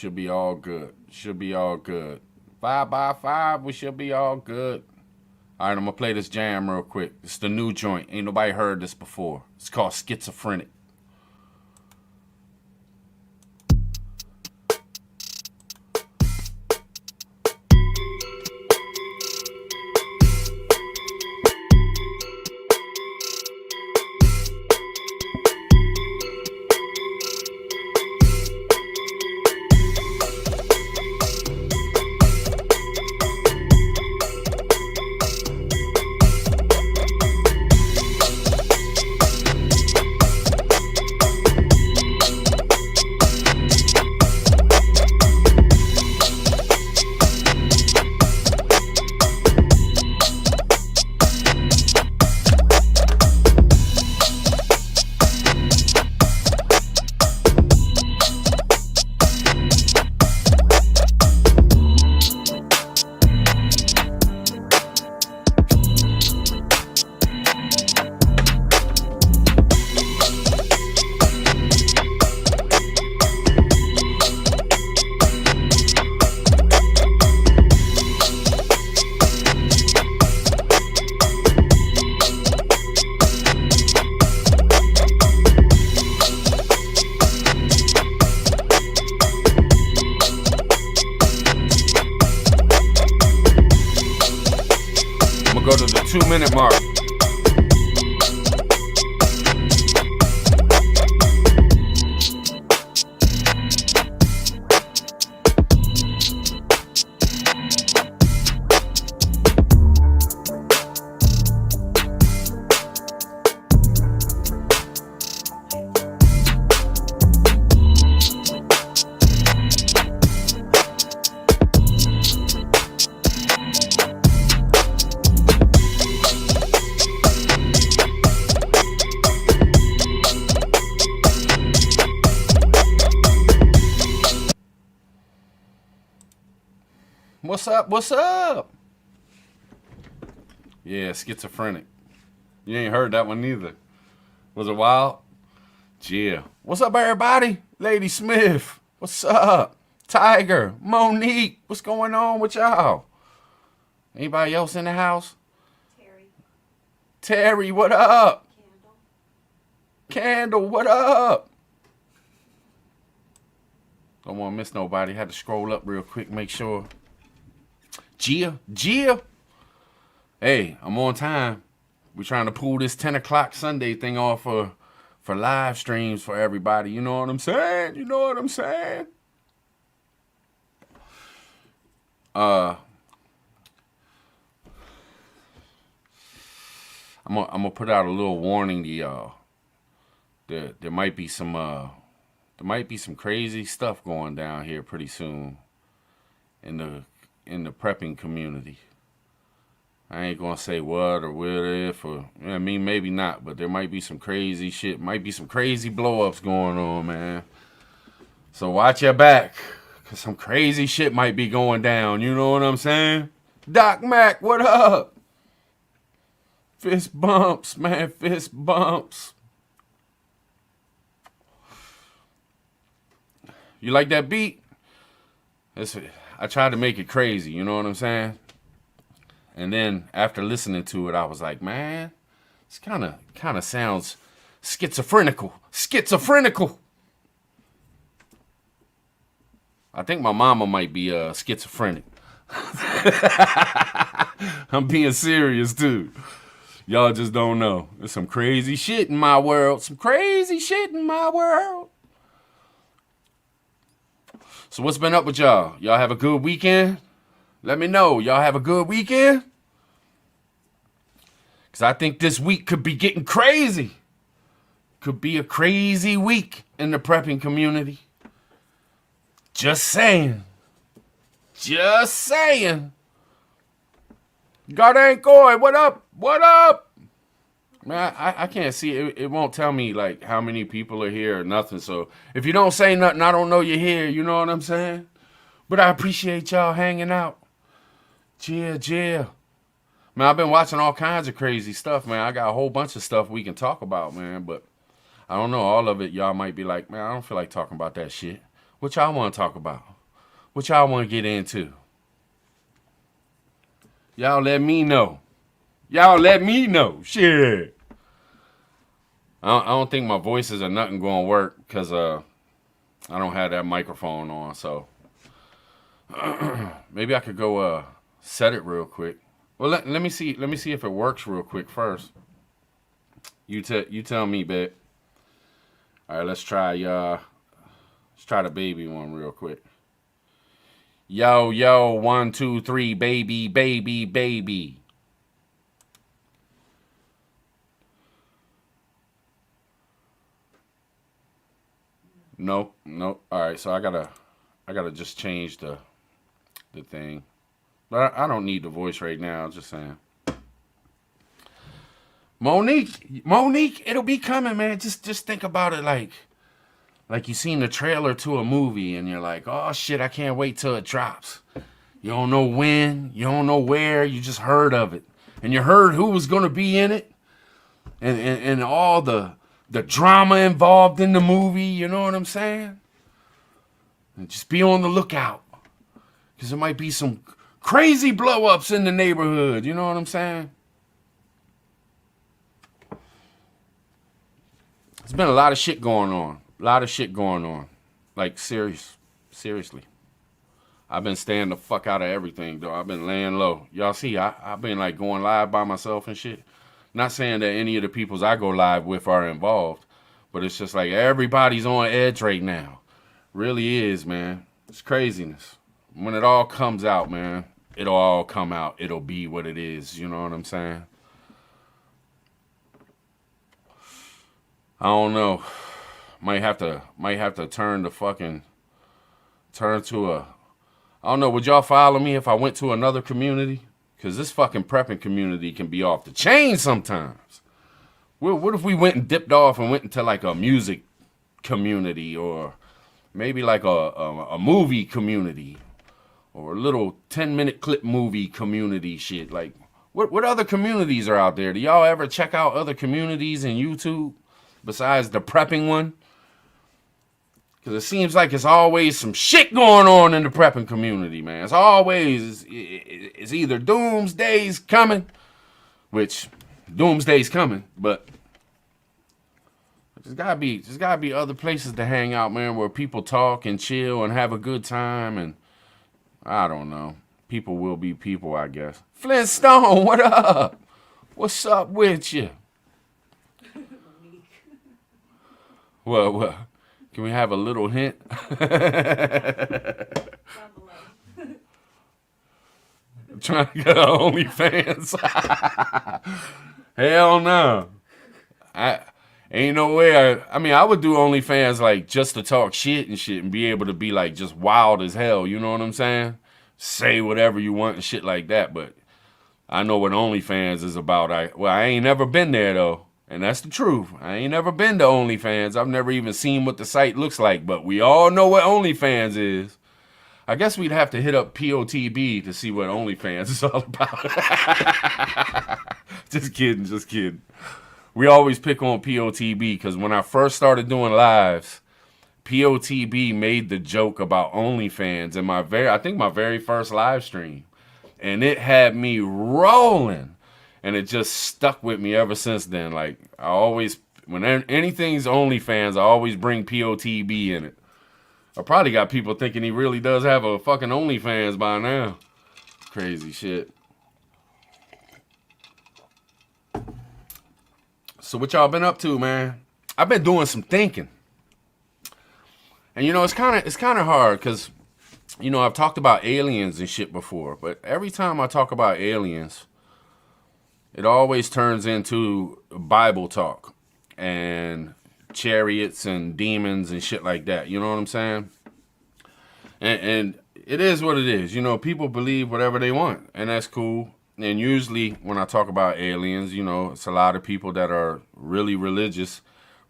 Should be all good. Should be all good. 5 by 5, we should be all good. All right, I'm gonna play this jam real quick. It's the new joint. Ain't nobody heard this before. It's called Schizophrenic. I'm gonna go to the 2-minute mark. What's up? What's up? Yeah, Schizophrenic. You ain't heard that one neither. Was it wild? Yeah. What's up, everybody? Lady Smith. What's up? Tiger. Monique. What's going on with y'all? Anybody else in the house? Terry. Terry, what up? Candle, what up? Don't want to miss nobody. Had to scroll up real quick, make sure. Gia. Hey, I'm on time. We're trying to pull this 10 o'clock Sunday thing off for live streams for everybody. You know what I'm saying? You know what I'm saying? I'm gonna put out a little warning to y'all. There might be some crazy stuff going down here pretty soon in the prepping community. I ain't gonna say what or where if or I mean maybe not, but there might be some crazy shit, might be some crazy blow-ups going on, man. So watch your back, cause some crazy shit might be going down. You know what I'm saying? Doc Mac, what up? Fist bumps, man, fist bumps. You like that beat? I tried to make it crazy, you know what I'm saying? And then after listening to it, I was like, man, it's kind of sounds schizophrenical. I think my mama might be schizophrenic. I'm being serious too. Y'all just don't know. There's some crazy shit in my world. So what's been up with y'all? Y'all have a good weekend? Let me know. Y'all have a good weekend? Because I think this week could be getting crazy. Could be a crazy week in the prepping community. Just saying. God ain't going. What up? Man, I can't see it. It won't tell me like how many people are here or nothing. So if you don't say nothing, I don't know you're here. You know what I'm saying? But I appreciate y'all hanging out. Yeah. Man, I've been watching all kinds of crazy stuff, man. I got a whole bunch of stuff we can talk about, man. But I don't know. All of it, y'all might be like, man, I don't feel like talking about that shit. What y'all want to talk about? What y'all want to get into? Y'all let me know. Y'all let me know. Shit. I don't think my voices or nothing going to work because I don't have that microphone on. So maybe I could go set it real quick. Well, let me see. Let me see if it works real quick first. You tell me, babe. All right, let's try the baby one real quick. Yo, yo, 1, 2, 3, baby, baby, baby. Nope, nope. All right, so I gotta just change the thing. But I don't need the voice right now. Just saying. Monique, it'll be coming, man. Just think about it like you seen the trailer to a movie and you're like, oh shit, I can't wait till it drops. You don't know when, you don't know where, you just heard of it. And you heard who was gonna be in it and all the drama involved in the movie, you know what I'm saying? And just be on the lookout. Because there might be some crazy blow-ups in the neighborhood, you know what I'm saying? There's been a lot of shit going on. Like, seriously. I've been staying the fuck out of everything, though. I've been laying low. Y'all see, I've been, like, going live by myself and shit. Not saying that any of the peoples I go live with are involved, but it's just like everybody's on edge right now. Really is, man. It's craziness. When it all comes out, man, it'll all come out. It'll be what it is. You know what I'm saying? I don't know. Might have to turn to a. I don't know. Would y'all follow me if I went to another community? Because this fucking prepping community can be off the chain sometimes. What if we went and dipped off and went into like a music community or maybe like a movie community or a little 10-minute clip movie community shit? Like, what other communities are out there? Do y'all ever check out other communities in YouTube besides the prepping one? Because it seems like it's always some shit going on in the prepping community, man. It's always, it's either doomsday's coming, which doomsday's coming, but there's gotta be other places to hang out, man, where people talk and chill and have a good time, and I don't know. People will be people, I guess. Flintstone, what up? What's up with you? What? Can we have a little hint? Trying to get on OnlyFans. Hell no. I ain't no way. I mean, I would do OnlyFans like just to talk shit and be able to be like just wild as hell. You know what I'm saying? Say whatever you want and shit like that. But I know what OnlyFans is about. I ain't never been there though. And that's the truth. I ain't never been to OnlyFans. I've never even seen what the site looks like, but we all know what OnlyFans is. I guess we'd have to hit up POTB to see what OnlyFans is all about. Just kidding. We always pick on POTB because when I first started doing lives, POTB made the joke about OnlyFans in my very first live stream. And it had me rolling. And it just stuck with me ever since then. Like, I always, when anything's OnlyFans, I always bring POTB in it. I probably got people thinking he really does have a fucking OnlyFans by now. Crazy shit. So what y'all been up to, man? I've been doing some thinking. And you know, it's kind of hard because, you know, I've talked about aliens and shit before. But every time I talk about aliens, it always turns into Bible talk and chariots and demons and shit like that. You know what I'm saying? And it is what it is. You know, people believe whatever they want, and that's cool. And usually when I talk about aliens, you know, it's a lot of people that are really religious,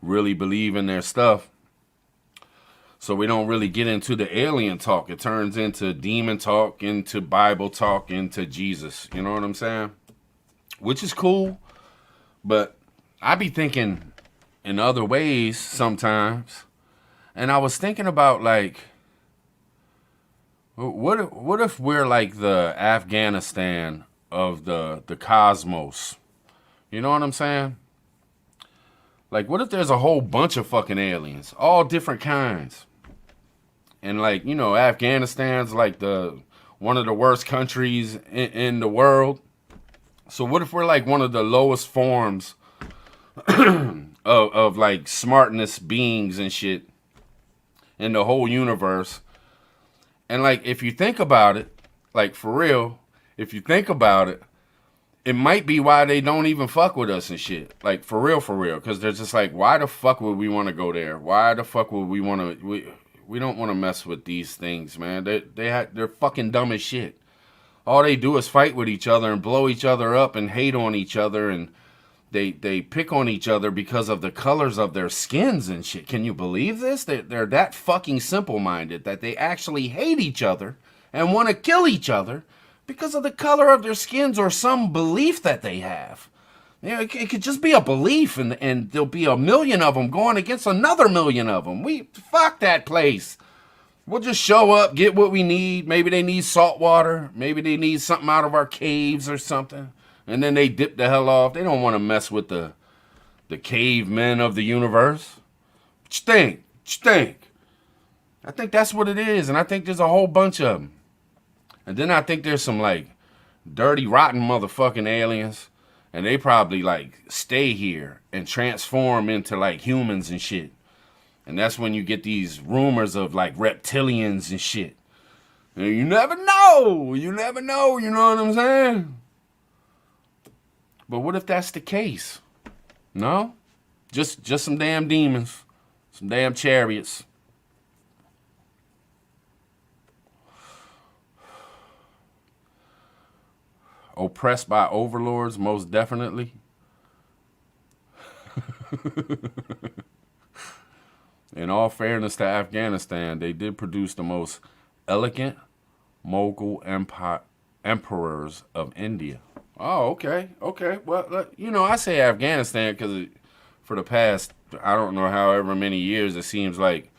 really believe in their stuff. So we don't really get into the alien talk. It turns into demon talk, into Bible talk, into Jesus. You know what I'm saying? Which is cool, but I be thinking in other ways sometimes. And I was thinking about, like, What if we're like the Afghanistan of the cosmos? You know what I'm saying? Like, what if there's a whole bunch of fucking aliens, all different kinds, and like, you know, Afghanistan's like the one of the worst countries in the world. So what if we're like one of the lowest forms of like smartness beings and shit in the whole universe? And like, if you think about it, like for real, if you think about it, it might be why they don't even fuck with us and shit. Like for real, because they're just like, why the fuck would we want to go there? Why the fuck would we want to? We don't want to mess with these things, man. They're fucking dumb as shit. All they do is fight with each other and blow each other up and hate on each other, and they pick on each other because of the colors of their skins and shit. Can you believe this? They're that fucking simple-minded that they actually hate each other and want to kill each other because of the color of their skins or some belief that they have. You know, it could just be a belief, and there'll be a million of them going against another million of them. Fuck that place. We'll just show up, get what we need. Maybe they need salt water. Maybe they need something out of our caves or something. And then they dip the hell off. They don't want to mess with the cavemen of the universe. What you think? What you think? I think that's what it is. And I think there's a whole bunch of them. And then I think there's some like dirty, rotten motherfucking aliens. And they probably like stay here and transform into like humans and shit. And that's when you get these rumors of like reptilians and shit. And you never know. You never know. You know what I'm saying? But what if that's the case? No? Just some damn demons. Some damn chariots. Oppressed by overlords, most definitely. In all fairness to Afghanistan, they did produce the most elegant Mughal emperors of India. Oh, okay. Well, you know, I say Afghanistan because for the past, I don't know, however many years, it seems like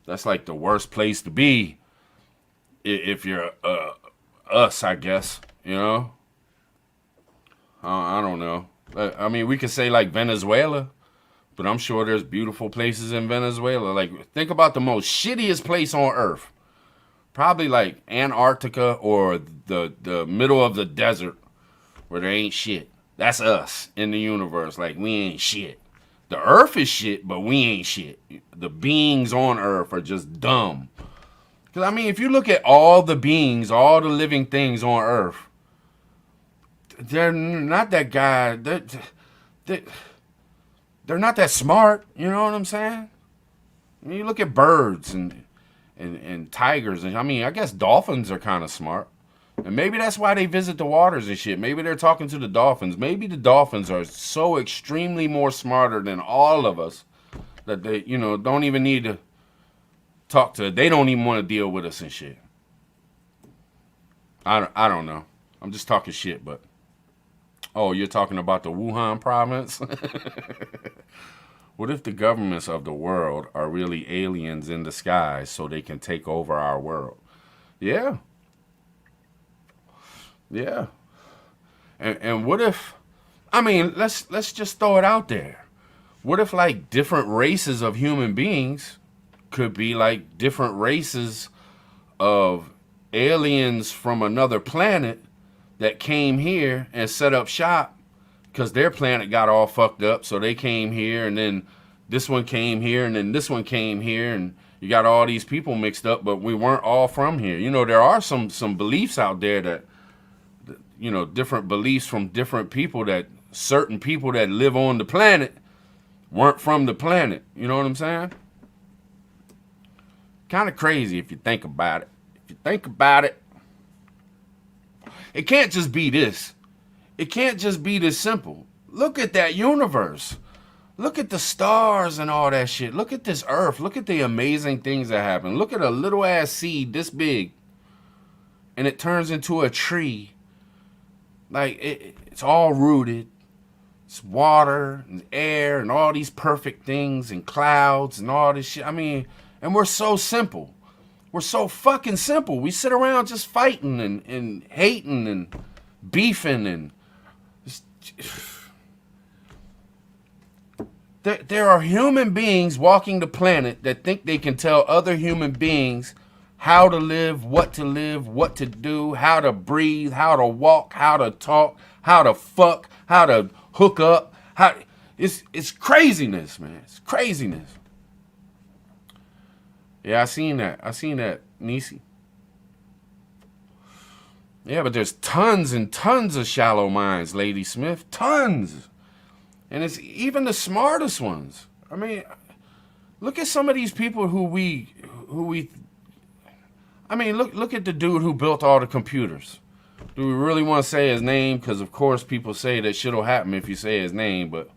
that's like the worst place to be if you're us, I guess, you know? I don't know. I mean, we could say like Venezuela, but I'm sure there's beautiful places in Venezuela. Like, think about the most shittiest place on earth. Probably like Antarctica or the middle of the desert where there ain't shit. That's us in the universe. Like, we ain't shit. The earth is shit, but we ain't shit. The beings on earth are just dumb. Because, I mean, if you look at all the beings, all the living things on earth, they're not that guy. They're not that smart. You know what I'm saying? I mean, you look at birds and tigers. And I mean, I guess dolphins are kind of smart. And maybe that's why they visit the waters and shit. Maybe they're talking to the dolphins. Maybe the dolphins are so extremely more smarter than all of us that they, you know, don't even need to talk to. They don't even want to deal with us and shit. I don't know. I'm just talking shit, but. Oh, you're talking about the Wuhan province? What if the governments of the world are really aliens in disguise so they can take over our world? Yeah. Yeah. And what if, I mean, let's just throw it out there. What if like different races of human beings could be like different races of aliens from another planet that came here and set up shop because their planet got all fucked up, so they came here, and then this one came here, and then this one came here, and you got all these people mixed up, but we weren't all from here. You know, there are some beliefs out there that, you know, different beliefs from different people, that certain people that live on the planet weren't from the planet. You know what I'm saying? Kind of crazy if you think about it. If you think about it, it can't just be this. It can't just be this simple. Look at that universe. Look at the stars and all that shit. Look at this earth. Look at the amazing things that happen. Look at a little ass seed this big, and it turns into a tree. Like, it's all rooted. It's water and air and all these perfect things and clouds and all this shit. I mean, and we're so simple. We're so fucking simple. We sit around just fighting and hating and beefing and there are human beings walking the planet that think they can tell other human beings how to live, what to do, how to breathe, how to walk, how to talk, how to fuck, how to hook up. It's craziness, man. It's craziness. Yeah, I seen that, Nisi. Yeah, but there's tons and tons of shallow minds, Lady Smith. Tons. And it's even the smartest ones. I mean, look at some of these people who we I mean, look at the dude who built all the computers. Do we really want to say his name? Because, of course, people say that shit will happen if you say his name. But,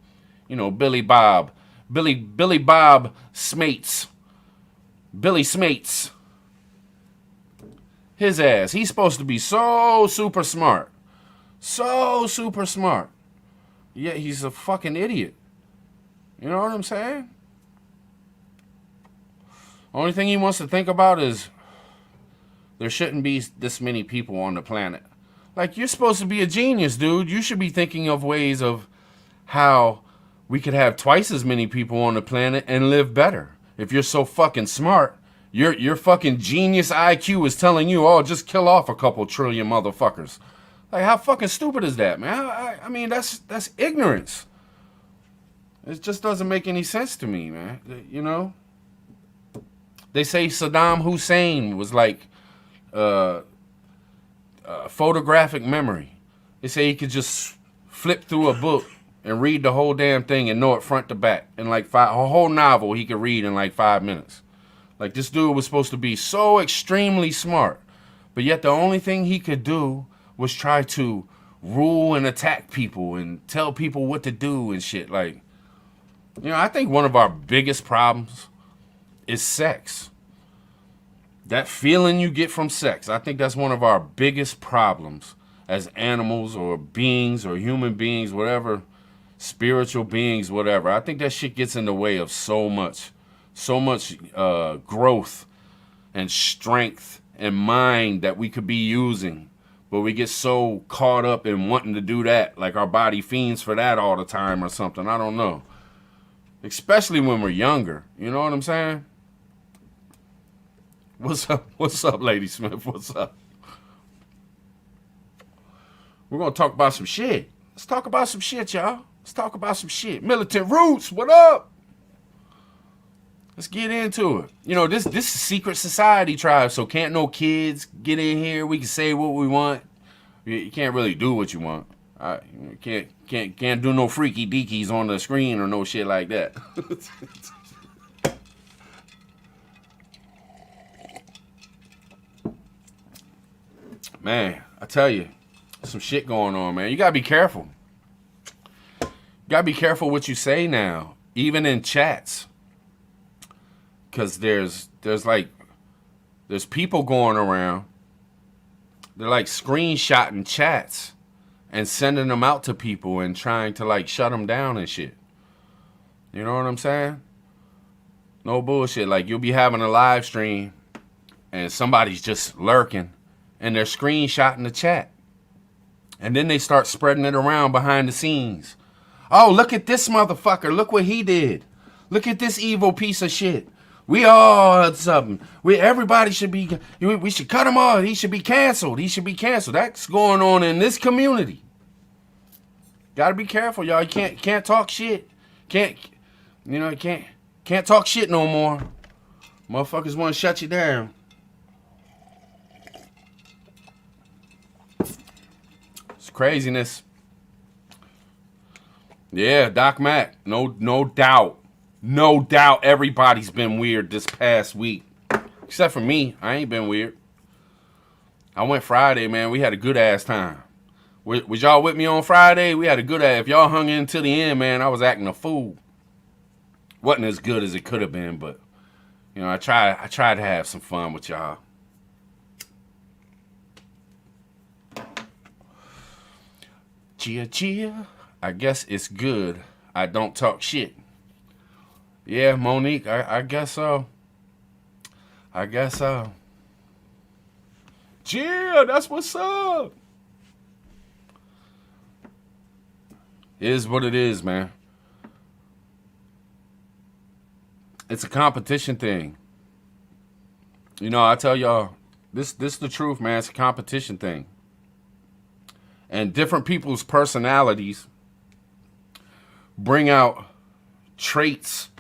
you know, Billy Bob Smates. Billy Smates. His ass. He's supposed to be so super smart. So super smart. Yet he's a fucking idiot. You know what I'm saying? Only thing he wants to think about is there shouldn't be this many people on the planet. Like, you're supposed to be a genius, dude. You should be thinking of ways of how we could have twice as many people on the planet and live better. If you're so fucking smart, your fucking genius IQ is telling you, oh, just kill off a couple trillion motherfuckers. Like, how fucking stupid is that, man? I mean, that's ignorance. It just doesn't make any sense to me, man. You know? They say Saddam Hussein was like photographic memory. They say he could just flip through a book and read the whole damn thing and know it front to back. In like a whole novel he could read in like 5 minutes. Like, this dude was supposed to be so extremely smart, but yet the only thing he could do was try to rule and attack people and tell people what to do and shit. Like, you know, I think one of our biggest problems is sex. That feeling you get from sex, I think that's one of our biggest problems as animals or beings or human beings, whatever, spiritual beings, whatever. I think that shit gets in the way of so much growth and strength and mind that we could be using. But we get so caught up in wanting to do that, like our body fiends for that all the time or something. I don't know. Especially when we're younger. You know what I'm saying? What's up? What's up, Lady Smith? What's up? We're going to talk about some shit. Let's talk about some shit, y'all. Let's talk about some shit. Militant Roots, what up? Let's get into it. You know, this is secret society tribe, so can't no kids get in here. We can say what we want. You can't really do what you want. Can't do no freaky deakies on the screen or no shit like that. Man, I tell you, some shit going on, man. You gotta be careful. You gotta be careful what you say now, even in chats. Because there's people going around. They're like screenshotting chats and sending them out to people and trying to like shut them down and shit. You know what I'm saying? No bullshit. Like, you'll be having a live stream and somebody's just lurking and they're screenshotting the chat. And then they start spreading it around behind the scenes. Oh, look at this motherfucker. Look what he did. Look at this evil piece of shit. We all had something. Everybody should be, we should cut him off. He should be canceled. He should be canceled. That's going on in this community. Gotta be careful, y'all. You can't talk shit. Can't talk shit no more. Motherfuckers want to shut you down. It's craziness. Yeah, Doc Mac. No doubt. No doubt everybody's been weird this past week. Except for me. I ain't been weird. I went Friday, man. We had a good ass time. Was y'all with me on Friday? We had a good ass. If y'all hung in till the end, man, I was acting a fool. Wasn't as good as it could have been, but you know, I tried to have some fun with y'all. Chia. I guess it's good. I don't talk shit. Yeah, Monique, I guess so. I guess so. Yeah, that's what's up. It is what it is, man. It's a competition thing. You know, I tell y'all, this is the truth, man. It's a competition thing. And different people's personalities bring out traits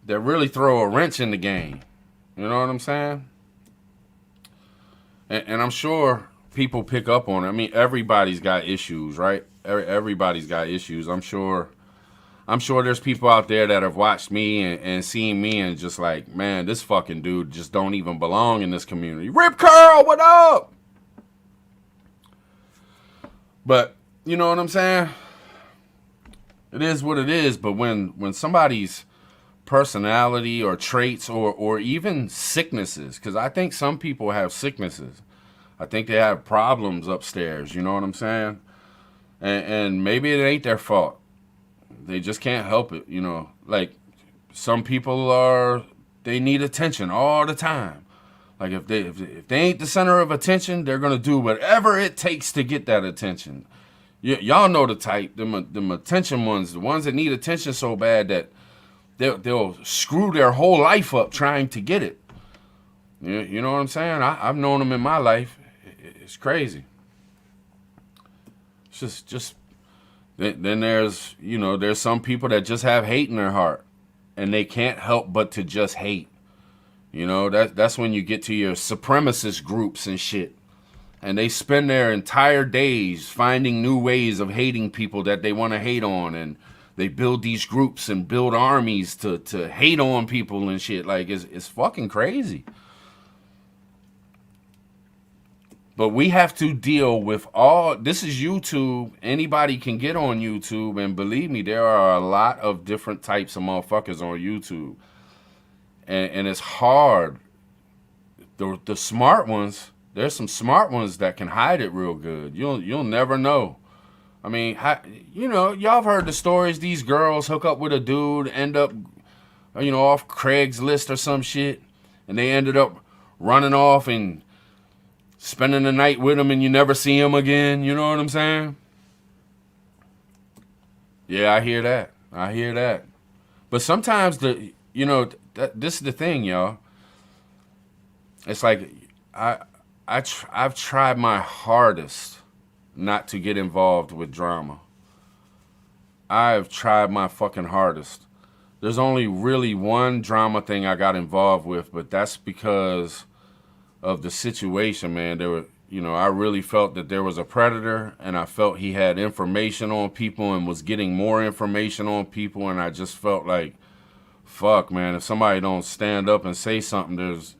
that really throw a wrench in the game. You know what I'm saying? And I'm sure people pick up on it. I mean, everybody's got issues, right? Everybody's got issues. I'm sure there's people out there that have watched me and seen me and just like, man, this fucking dude just don't even belong in this community. Rip Curl, what up? But you know what I'm saying? It is what it is. But when somebody's personality or traits or even sicknesses, because I think some people have sicknesses. I think they have problems upstairs. You know what I'm saying? And maybe it ain't their fault. They just can't help it, you know. Like, some people they need attention all the time. Like, if they ain't the center of attention, they're going to do whatever it takes to get that attention. Y'all know the type, them attention ones, the ones that need attention so bad that they'll screw their whole life up trying to get it. You know what I'm saying? I've known them in my life. It's crazy. It's just then there's some people that just have hate in their heart, and they can't help but to just hate. You know, that's when you get to your supremacist groups and shit. And they spend their entire days finding new ways of hating people that they want to hate on, and they build these groups and build armies to hate on people and shit. Like, it's fucking crazy. But we have to deal with this is YouTube. Anybody can get on YouTube, and believe me, there are a lot of different types of motherfuckers on YouTube. And it's hard. The smart ones, there's some smart ones that can hide it real good. You'll never know. I mean, y'all have heard the stories. These girls hook up with a dude, end up, off Craigslist or some shit, and they ended up running off and spending the night with him, and you never see him again. You know what I'm saying? Yeah, I hear that. But sometimes this is the thing, y'all. It's like I've tried my hardest not to get involved with drama. I've tried my fucking hardest. There's only really one drama thing I got involved with, but that's because of the situation, man. I really felt that there was a predator, and I felt he had information on people and was getting more information on people, and I just felt like, fuck, man, if somebody don't stand up and say something, there's,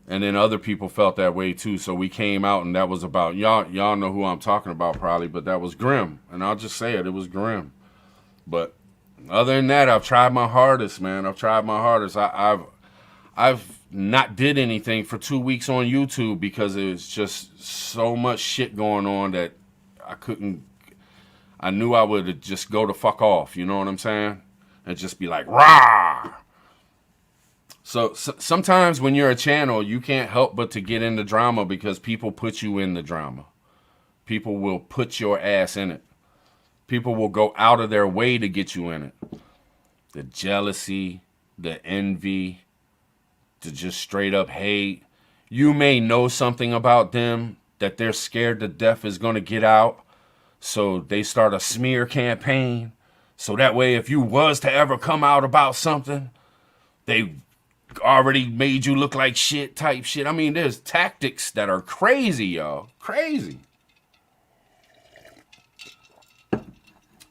and then other people felt that way too. So we came out, and that was about, y'all know who I'm talking about probably, but that was grim. And I'll just say it was grim. But other than that, I've tried my hardest, man. I've tried my hardest. I've not did anything for 2 weeks on YouTube because it was just so much shit going on that I knew I would just go the fuck off, you know what I'm saying? And just be like, rah! So sometimes when you're a channel, you can't help but to get into drama because people put you in the drama. People will put your ass in it. People will go out of their way to get you in it. The jealousy, the envy, to just straight up hate. You may know something about them that they're scared to death is going to get out. So they start a smear campaign. So that way, if you was to ever come out about something, they already made you look like shit type shit. I mean, there's tactics that are crazy, y'all. Crazy.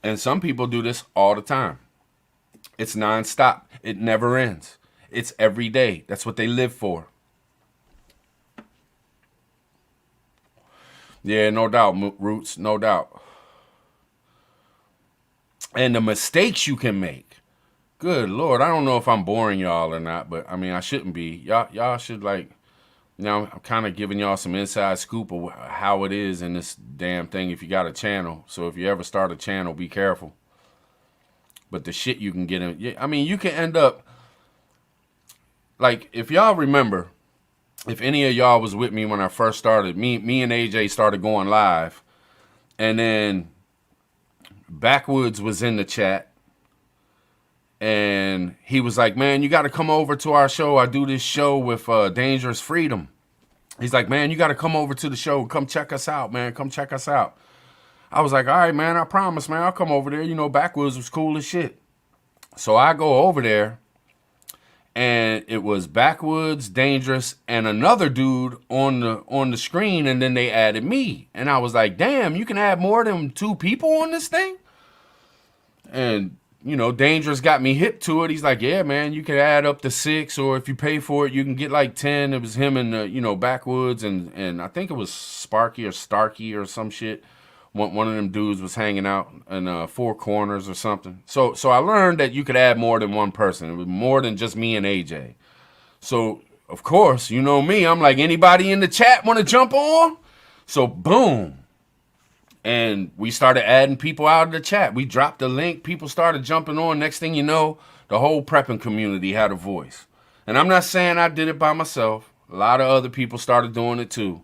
And some people do this all the time. It's nonstop. It never ends. It's every day. That's what they live for. Yeah, no doubt, Roots, no doubt. And the mistakes you can make. Good Lord, I don't know if I'm boring y'all or not, but I mean, I shouldn't be. Y'all should I'm kind of giving y'all some inside scoop of how it is in this damn thing if you got a channel. So if you ever start a channel, be careful. But the shit you can get in, I mean, you can end up, like, if y'all remember, if any of y'all was with me when I first started, me and AJ started going live, and then Backwoods was in the chat, and he was like, man, you got to come over to our show. I do this show with Dangerous Freedom. He's like, man, you got to come over to the show. Come check us out, man. Come check us out. I was like, all right, man, I promise, man. I'll come over there. You know, Backwoods was cool as shit. So I go over there, and it was Backwoods, Dangerous, and another dude on the screen, and then they added me. And I was like, damn, you can add more than 2 people on this thing? And, you know, Dangerous got me hip to it. He's like, yeah, man, you can add up to 6, or if you pay for it, you can get like 10. It was him and, you know, Backwoods, and I think it was Sparky or Starkey or some shit. One of them dudes was hanging out in 4 Corners or something. So I learned that you could add more than 1 person. It was more than just me and AJ. So, of course, you know me. I'm like, anybody in the chat want to jump on? So, boom. And we started adding people out of the chat. We dropped the link. People started jumping on. Next thing you know, the whole prepping community had a voice. And I'm not saying I did it by myself. A lot of other people started doing it too.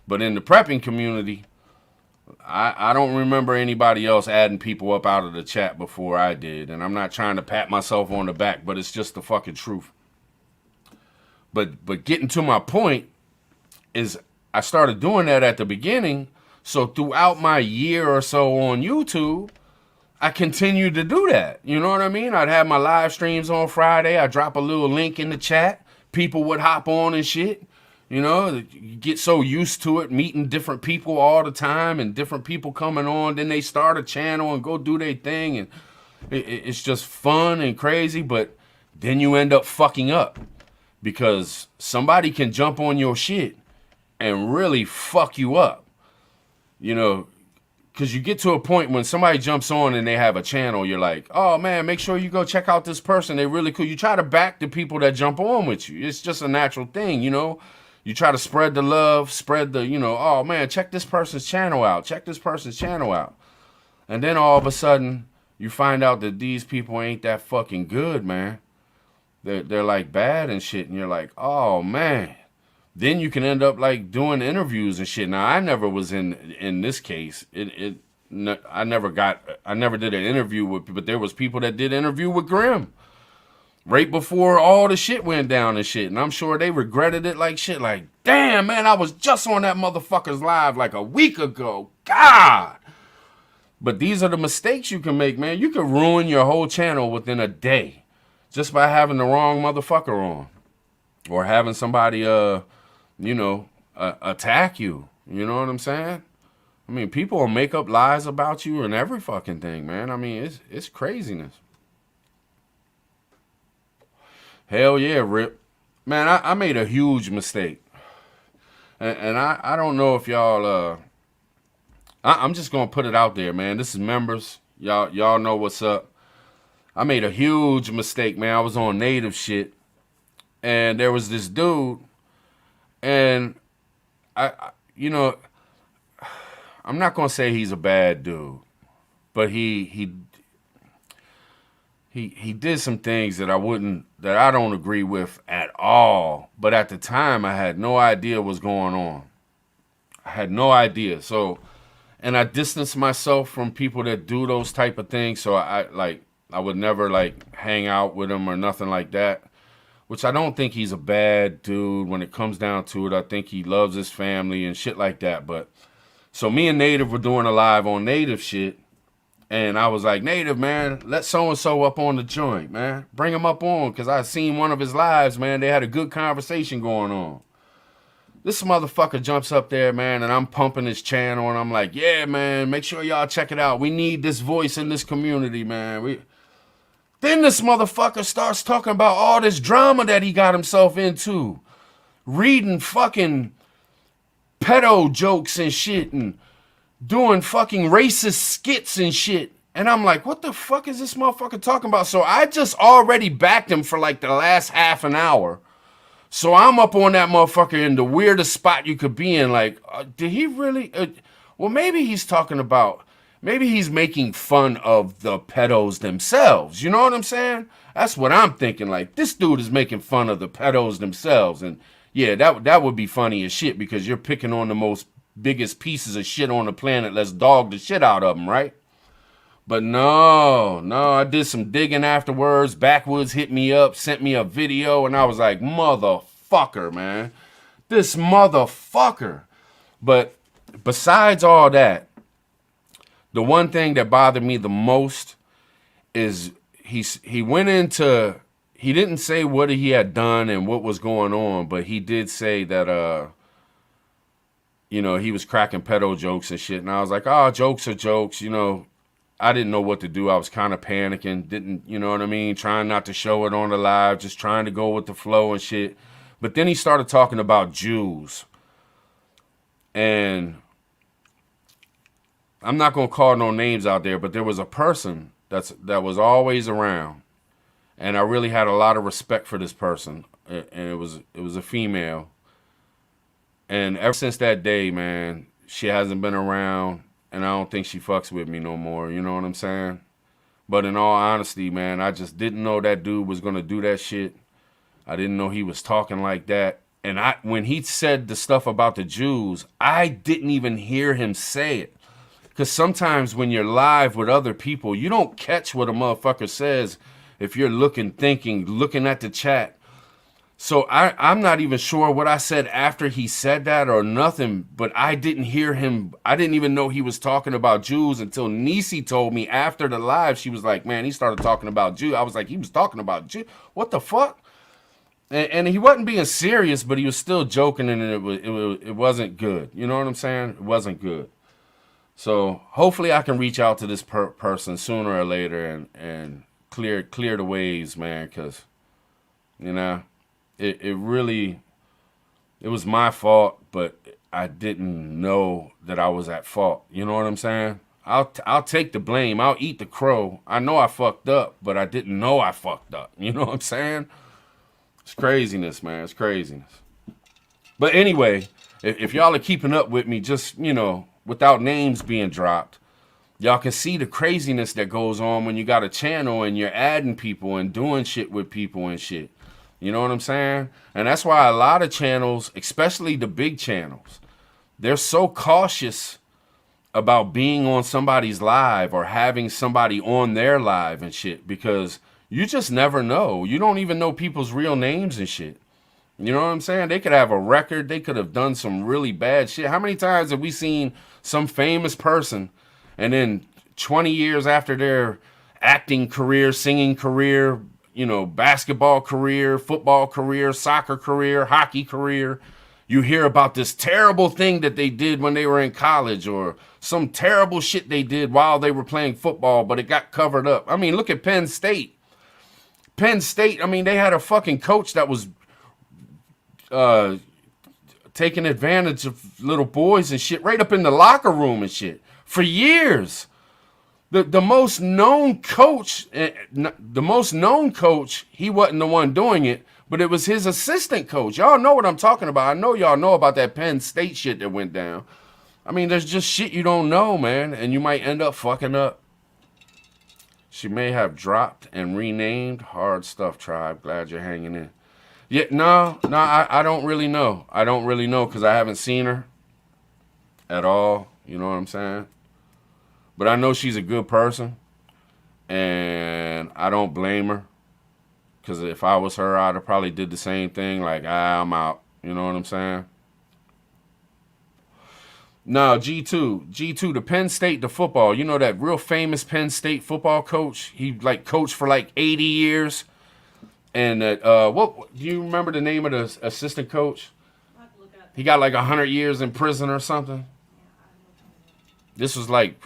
But in the prepping community, I don't remember anybody else adding people up out of the chat before I did. And I'm not trying to pat myself on the back, but it's just the fucking truth. But getting to my point is I started doing that at the beginning. So throughout my year or so on YouTube, I continued to do that. You know what I mean? I'd have my live streams on Friday. I'd drop a little link in the chat. People would hop on and shit. You know, you get so used to it, meeting different people all the time and different people coming on. Then they start a channel and go do their thing. And it's just fun and crazy. But then you end up fucking up because somebody can jump on your shit and really fuck you up. You know, because you get to a point when somebody jumps on and they have a channel, you're like, oh, man, make sure you go check out this person. They're really cool. You try to back the people that jump on with you. It's just a natural thing, you know. You try to spread the love, spread the, you know, oh, man, check this person's channel out. Check this person's channel out. And then all of a sudden, you find out that these people ain't that fucking good, man. They're like bad and shit. And you're like, oh, man. Then you can end up like doing interviews and shit. Now, I never was in this case. I never did an interview with, but there was people that did interview with Grimm right before all the shit went down and shit. And I'm sure they regretted it like shit. Like, damn, man, I was just on that motherfucker's live like a week ago. God. But these are the mistakes you can make, man. You can ruin your whole channel within a day just by having the wrong motherfucker on or having somebody, you know, attack you. You know what I'm saying? I mean, people will make up lies about you and every fucking thing, man. I mean, it's craziness. Hell yeah, Rip. Man, I made a huge mistake. And I don't know if y'all, I'm just going to put it out there, man. This is members. Y'all know what's up. I made a huge mistake, man. I was on native shit. And there was this dude. And, you know, I'm not going to say he's a bad dude. But he did some things that I don't agree with at all. But at the time, I had no idea what's going on. I had no idea. So, and I distanced myself from people that do those type of things. So I would never like hang out with him or nothing like that. Which I don't think he's a bad dude when it comes down to it. I think he loves his family and shit like that. But so me and Native were doing a live on Native shit. And I was like, Native, man, let so-and-so up on the joint, man. Bring him up on, because I seen one of his lives, man. They had a good conversation going on. This motherfucker jumps up there, man, and I'm pumping his channel, and I'm like, yeah, man, make sure y'all check it out. We need this voice in this community, man. Then this motherfucker starts talking about all this drama that he got himself into. Reading fucking pedo jokes and shit, and doing fucking racist skits and shit. And I'm like, what the fuck is this motherfucker talking about? So I just already backed him for like the last half an hour. So I'm up on that motherfucker in the weirdest spot you could be in. Like, did he really? Well, maybe he's talking about, maybe he's making fun of the pedos themselves. You know what I'm saying? That's what I'm thinking. Like, this dude is making fun of the pedos themselves. And Yeah, that would be funny as shit because you're picking on the most biggest pieces of shit on the planet. Let's dog the shit out of them, right? But no, I did some digging afterwards. Backwoods hit me up, sent me a video, and I was like, motherfucker, man. This motherfucker. But besides all that, the one thing that bothered me the most is he went into, he didn't say what he had done and what was going on, but he did say that you know, he was cracking pedo jokes and shit. And I was like, oh, jokes are jokes, you know. I didn't know what to do. I was kind of panicking, didn't, you know what I mean? Trying not to show it on the live, just trying to go with the flow and shit. But then he started talking about Jews. And I'm not going to call no names out there, but there was a person that was always around. And I really had a lot of respect for this person. And it was a female. And ever since that day, man, she hasn't been around. And I don't think she fucks with me no more. You know what I'm saying? But in all honesty, man, I just didn't know that dude was going to do that shit. I didn't know he was talking like that. And when he said the stuff about the Jews, I didn't even hear him say it. Because sometimes when you're live with other people, you don't catch what a motherfucker says if you're looking at the chat. So I'm not even sure what I said after he said that or nothing, but I didn't hear him. I didn't even know he was talking about Jews until Nisi told me after the live. She was like, man, he started talking about Jews. I was like, he was talking about Jews? What the fuck? And he wasn't being serious, but he was still joking, and it wasn't good. You know what I'm saying? It wasn't good. So hopefully I can reach out to this person sooner or later and clear the waves, man, because, you know, it was my fault, but I didn't know that I was at fault. You know what I'm saying? I'll take the blame. I'll eat the crow. I know I fucked up, but I didn't know I fucked up. You know what I'm saying? It's craziness, man. It's craziness. But anyway, if y'all are keeping up with me, just, you know, without names being dropped, y'all can see the craziness that goes on when you got a channel and you're adding people and doing shit with people and shit. You know what I'm saying? And that's why a lot of channels, especially the big channels, they're so cautious about being on somebody's live or having somebody on their live and shit, because you just never know. You don't even know people's real names and shit. You know what I'm saying? They could have a record. They could have done some really bad shit. How many times have we seen some famous person and then 20 years after their acting career, singing career, you know, basketball career, football career, soccer career, hockey career, you hear about this terrible thing that they did when they were in college or some terrible shit they did while they were playing football, but it got covered up. I mean, look at Penn State. Penn State, I mean, they had a fucking coach that was taking advantage of little boys and shit right up in the locker room and shit for years. The most known coach, he wasn't the one doing it, but it was his assistant coach. Y'all know what I'm talking about. I know y'all know about that Penn State shit that went down. I mean, there's just shit you don't know, man, and you might end up fucking up. She may have dropped and renamed. Hard stuff, tribe. Glad you're hanging in. Yeah, no, I don't really know. I don't really know because I haven't seen her at all. You know what I'm saying? But I know she's a good person, and I don't blame her, because if I was her, I'd have probably did the same thing, like, I'm out. You know what I'm saying? No, G2, the Penn State, the football. You know that real famous Penn State football coach? He, like, coached for, like, 80 years. And, what do you remember the name of the assistant coach? He got, like, 100 years in prison or something. This was like,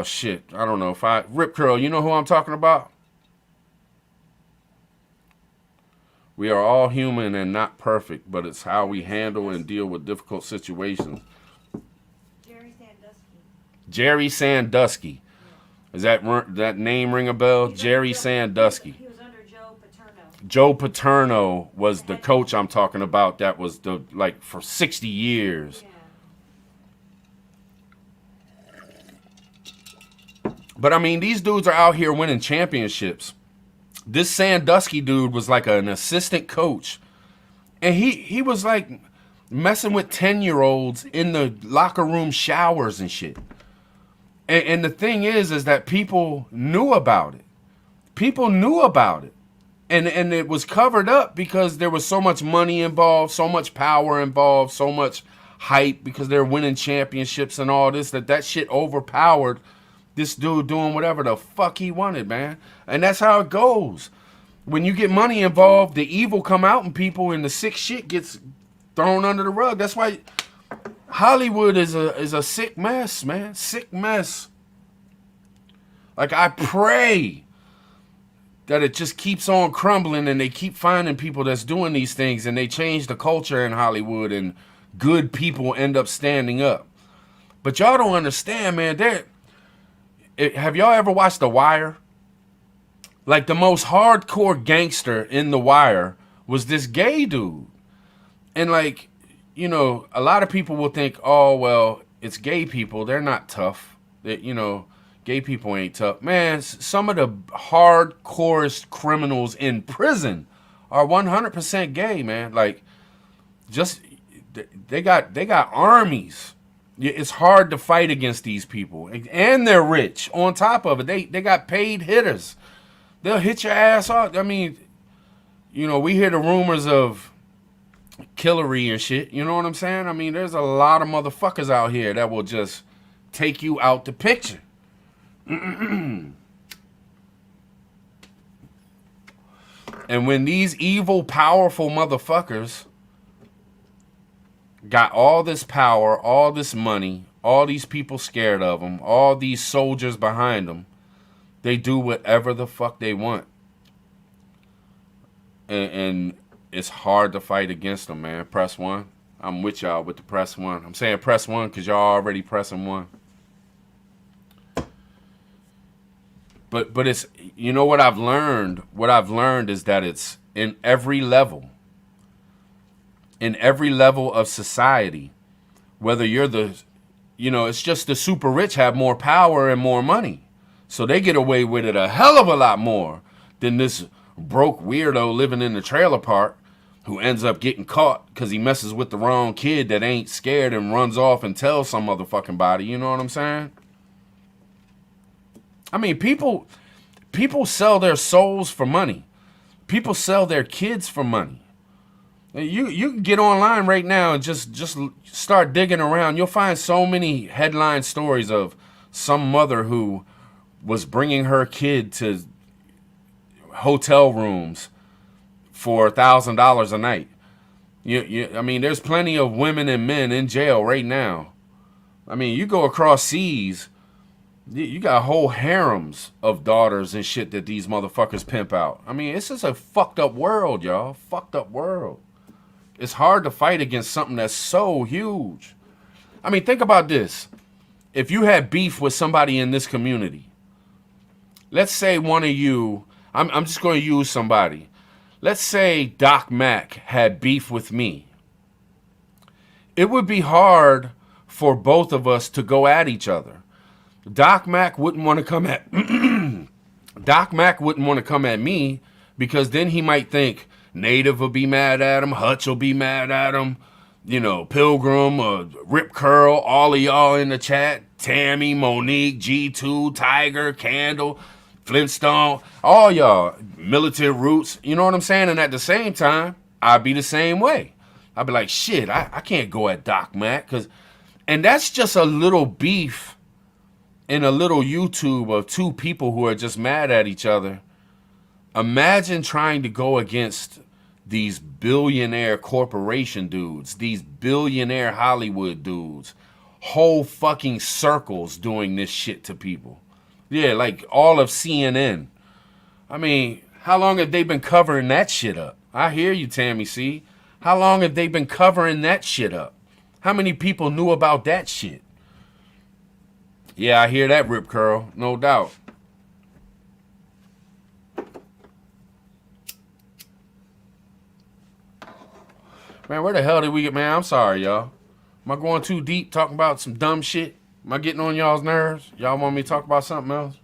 shit, I don't know. Rip Curl, you know who I'm talking about? We are all human and not perfect, but it's how we handle and deal with difficult situations. Jerry Sandusky. Is that name ring a bell? Jerry Sandusky. He was under Joe Paterno. Joe Paterno was the coach I'm talking about. That was for 60 years. But, I mean, these dudes are out here winning championships. This Sandusky dude was like an assistant coach And he was like messing with 10-year-olds in the locker room showers and shit. And the thing is that people knew about it. People knew about it. And it was covered up because there was so much money involved, so much power involved, so much hype because they're winning championships and all this, that shit overpowered this dude doing whatever the fuck he wanted, man. And that's how it goes. When you get money involved, the evil come out in people and the sick shit gets thrown under the rug. That's why Hollywood is a sick mess, man. Sick mess. Like, I pray that it just keeps on crumbling and they keep finding people that's doing these things and they change the culture in Hollywood and good people end up standing up. But y'all don't understand, man. Have y'all ever watched The Wire? Like, the most hardcore gangster in The Wire was this gay dude. And, like, you know, a lot of people will think, oh, well, it's gay people. They're not tough. That, you know, gay people ain't tough. Man, some of the hardcorest criminals in prison are 100% gay, man. Like, just, they got armies. It's hard to fight against these people. And they're rich. On top of it, they got paid hitters. They'll hit your ass off. I mean, you know, we hear the rumors of killery and shit. You know what I'm saying? I mean, there's a lot of motherfuckers out here that will just take you out the picture. And when these evil, powerful motherfuckers got all this power, all this money, all these people scared of them, all these soldiers behind them, they do whatever the fuck they want. And it's hard to fight against them, man. Press one. I'm with y'all with the press one. I'm saying press one because y'all already pressing one. But it's, you know what I've learned? What I've learned is that it's in every level. In every level of society. Whether you're it's just the super rich have more power and more money. So they get away with it a hell of a lot more than this broke weirdo living in the trailer park who ends up getting caught because he messes with the wrong kid that ain't scared and runs off and tells some motherfucking body. You know what I'm saying? I mean, people sell their souls for money. People sell their kids for money. You can get online right now and just start digging around. You'll find so many headline stories of some mother who was bringing her kid to hotel rooms for $1,000 a night. I mean, there's plenty of women and men in jail right now. I mean, you go across seas, you got whole harems of daughters and shit that these motherfuckers pimp out. I mean, it's just a fucked up world, y'all. Fucked up world. It's hard to fight against something that's so huge. I mean, think about this. If you had beef with somebody in this community, let's say one of you, I'm just going to use somebody. Let's say Doc Mack had beef with me. It would be hard for both of us to go at each other. Doc Mack wouldn't want to come at Doc Mack wouldn't want to come at me because then he might think Native will be mad at him, Hutch will be mad at him, you know, Pilgrim, Rip Curl, all of y'all in the chat, Tammy, Monique, G2, Tiger, Candle, Flintstone, all y'all, Militant Roots, you know what I'm saying? And at the same time, I'd be the same way. I'd be like, shit, I can't go at Doc Mack. And that's just a little beef in a little YouTube of two people who are just mad at each other. Imagine trying to go against these billionaire corporation dudes, these billionaire Hollywood dudes, whole fucking circles doing this shit to people. Yeah, like all of CNN. I mean, how long have they been covering that shit up? I hear you, Tammy C. How long have they been covering that shit up? How many people knew about that shit? Yeah, I hear that, Rip Curl, no doubt. Man, where the hell did we get, man? I'm sorry, y'all. Am I going too deep talking about some dumb shit? Am I getting on y'all's nerves? Y'all want me to talk about something else?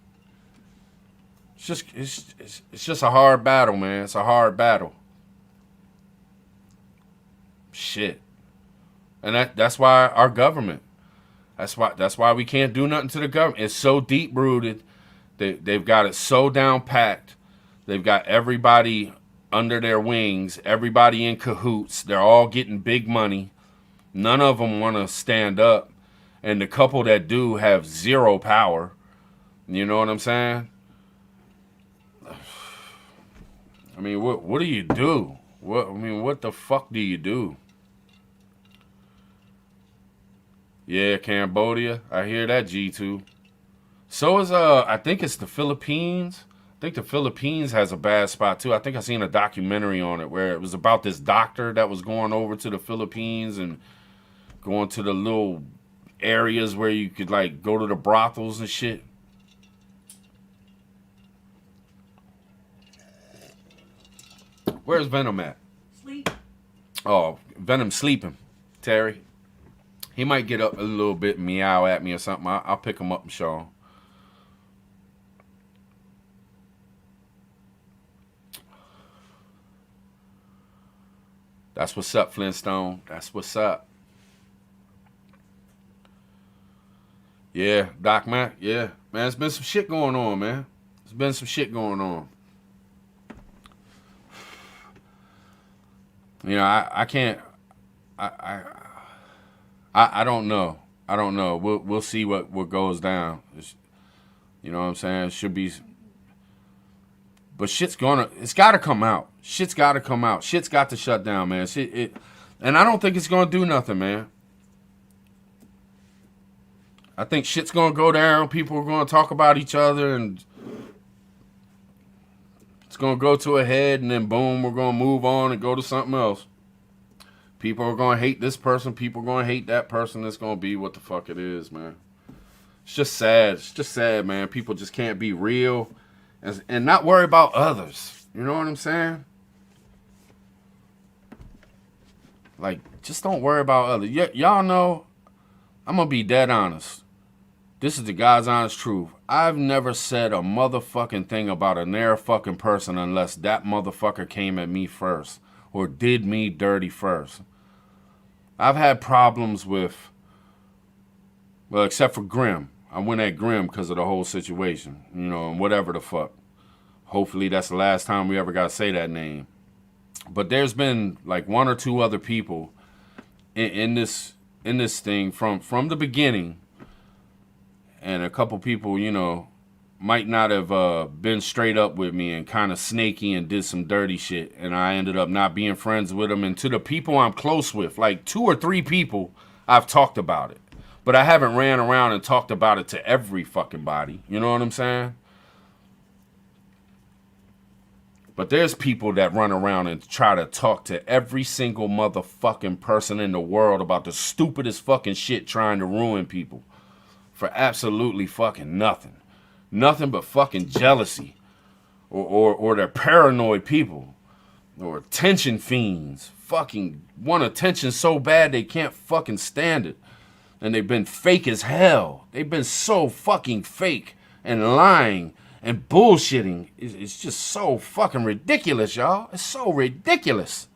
It's just a hard battle, man. It's a hard battle. Shit. And that's why our government, that's why we can't do nothing to the government. It's so deep rooted. They've got it so down packed. They've got everybody under their wings, everybody in cahoots. They're all getting big money. None of them want to stand up. And the couple that do have zero power. You know what I'm saying? I mean, what do you do? What the fuck do you do? Yeah, Cambodia. I hear that, G2. So is I think it's the Philippines. I think the Philippines has a bad spot too. I think I seen a documentary on it where it was about this doctor that was going over to the Philippines and going to the little areas where you could like go to the brothels and shit. Where's Venom at? Sleep. Oh, Venom sleeping. Terry. He might get up a little bit and meow at me or something. I'll pick him up and show him. That's what's up, Flintstone. That's what's up. Yeah, Doc Mac. Yeah, man, there's been some shit going on, man. There's been some shit going on. You know, I can't. I don't know. I don't know. We'll see what goes down. You know what I'm saying? It should be. But it's got to come out. Shit's got to come out. Shit's got to shut down, man. And I don't think it's going to do nothing, man. I think shit's going to go down. People are going to talk about each other, and it's going to go to a head, and then boom, we're going to move on and go to something else. People are going to hate this person. People are going to hate that person. It's going to be what the fuck it is, man. It's just sad. It's just sad, man. People just can't be real and not worry about others. You know what I'm saying? Like, just don't worry about others. Y'all know, I'm going to be dead honest. This is the God's honest truth. I've never said a motherfucking thing about a near fucking person unless that motherfucker came at me first or did me dirty first. I've had problems with, well, except for Grim. I went at Grim because of the whole situation, you know, and whatever the fuck. Hopefully that's the last time we ever got to say that name. But there's been like one or two other people in this thing from the beginning, and a couple people, you know, might not have been straight up with me and kind of snaky and did some dirty shit, and I ended up not being friends with them. And to the people I'm close with, like 2 or 3 people, I've talked about it. But I haven't ran around and talked about it to every fucking body. You know what I'm saying? But there's people that run around and try to talk to every single motherfucking person in the world about the stupidest fucking shit trying to ruin people for absolutely fucking nothing. Nothing but fucking jealousy. Or they're paranoid people. Or attention fiends. Fucking want attention so bad they can't fucking stand it. And they've been fake as hell. They've been so fucking fake and lying and bullshitting. It's just so fucking ridiculous, y'all. It's so ridiculous.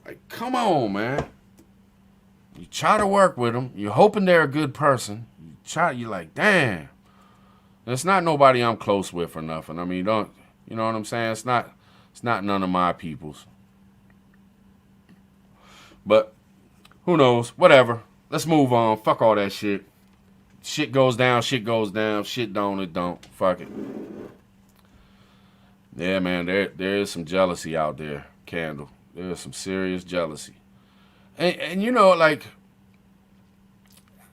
Like, come on, man. You try to work with them. You're hoping they're a good person. You're like, damn. It's not nobody I'm close with or nothing. I mean, you know what I'm saying? It's not none of my peoples. But who knows? Whatever. Let's move on. Fuck all that shit. Shit goes down, shit goes down. Shit don't, it don't. Fuck it. Yeah, man, there is some jealousy out there, Candle. There is some serious jealousy. And you know, like,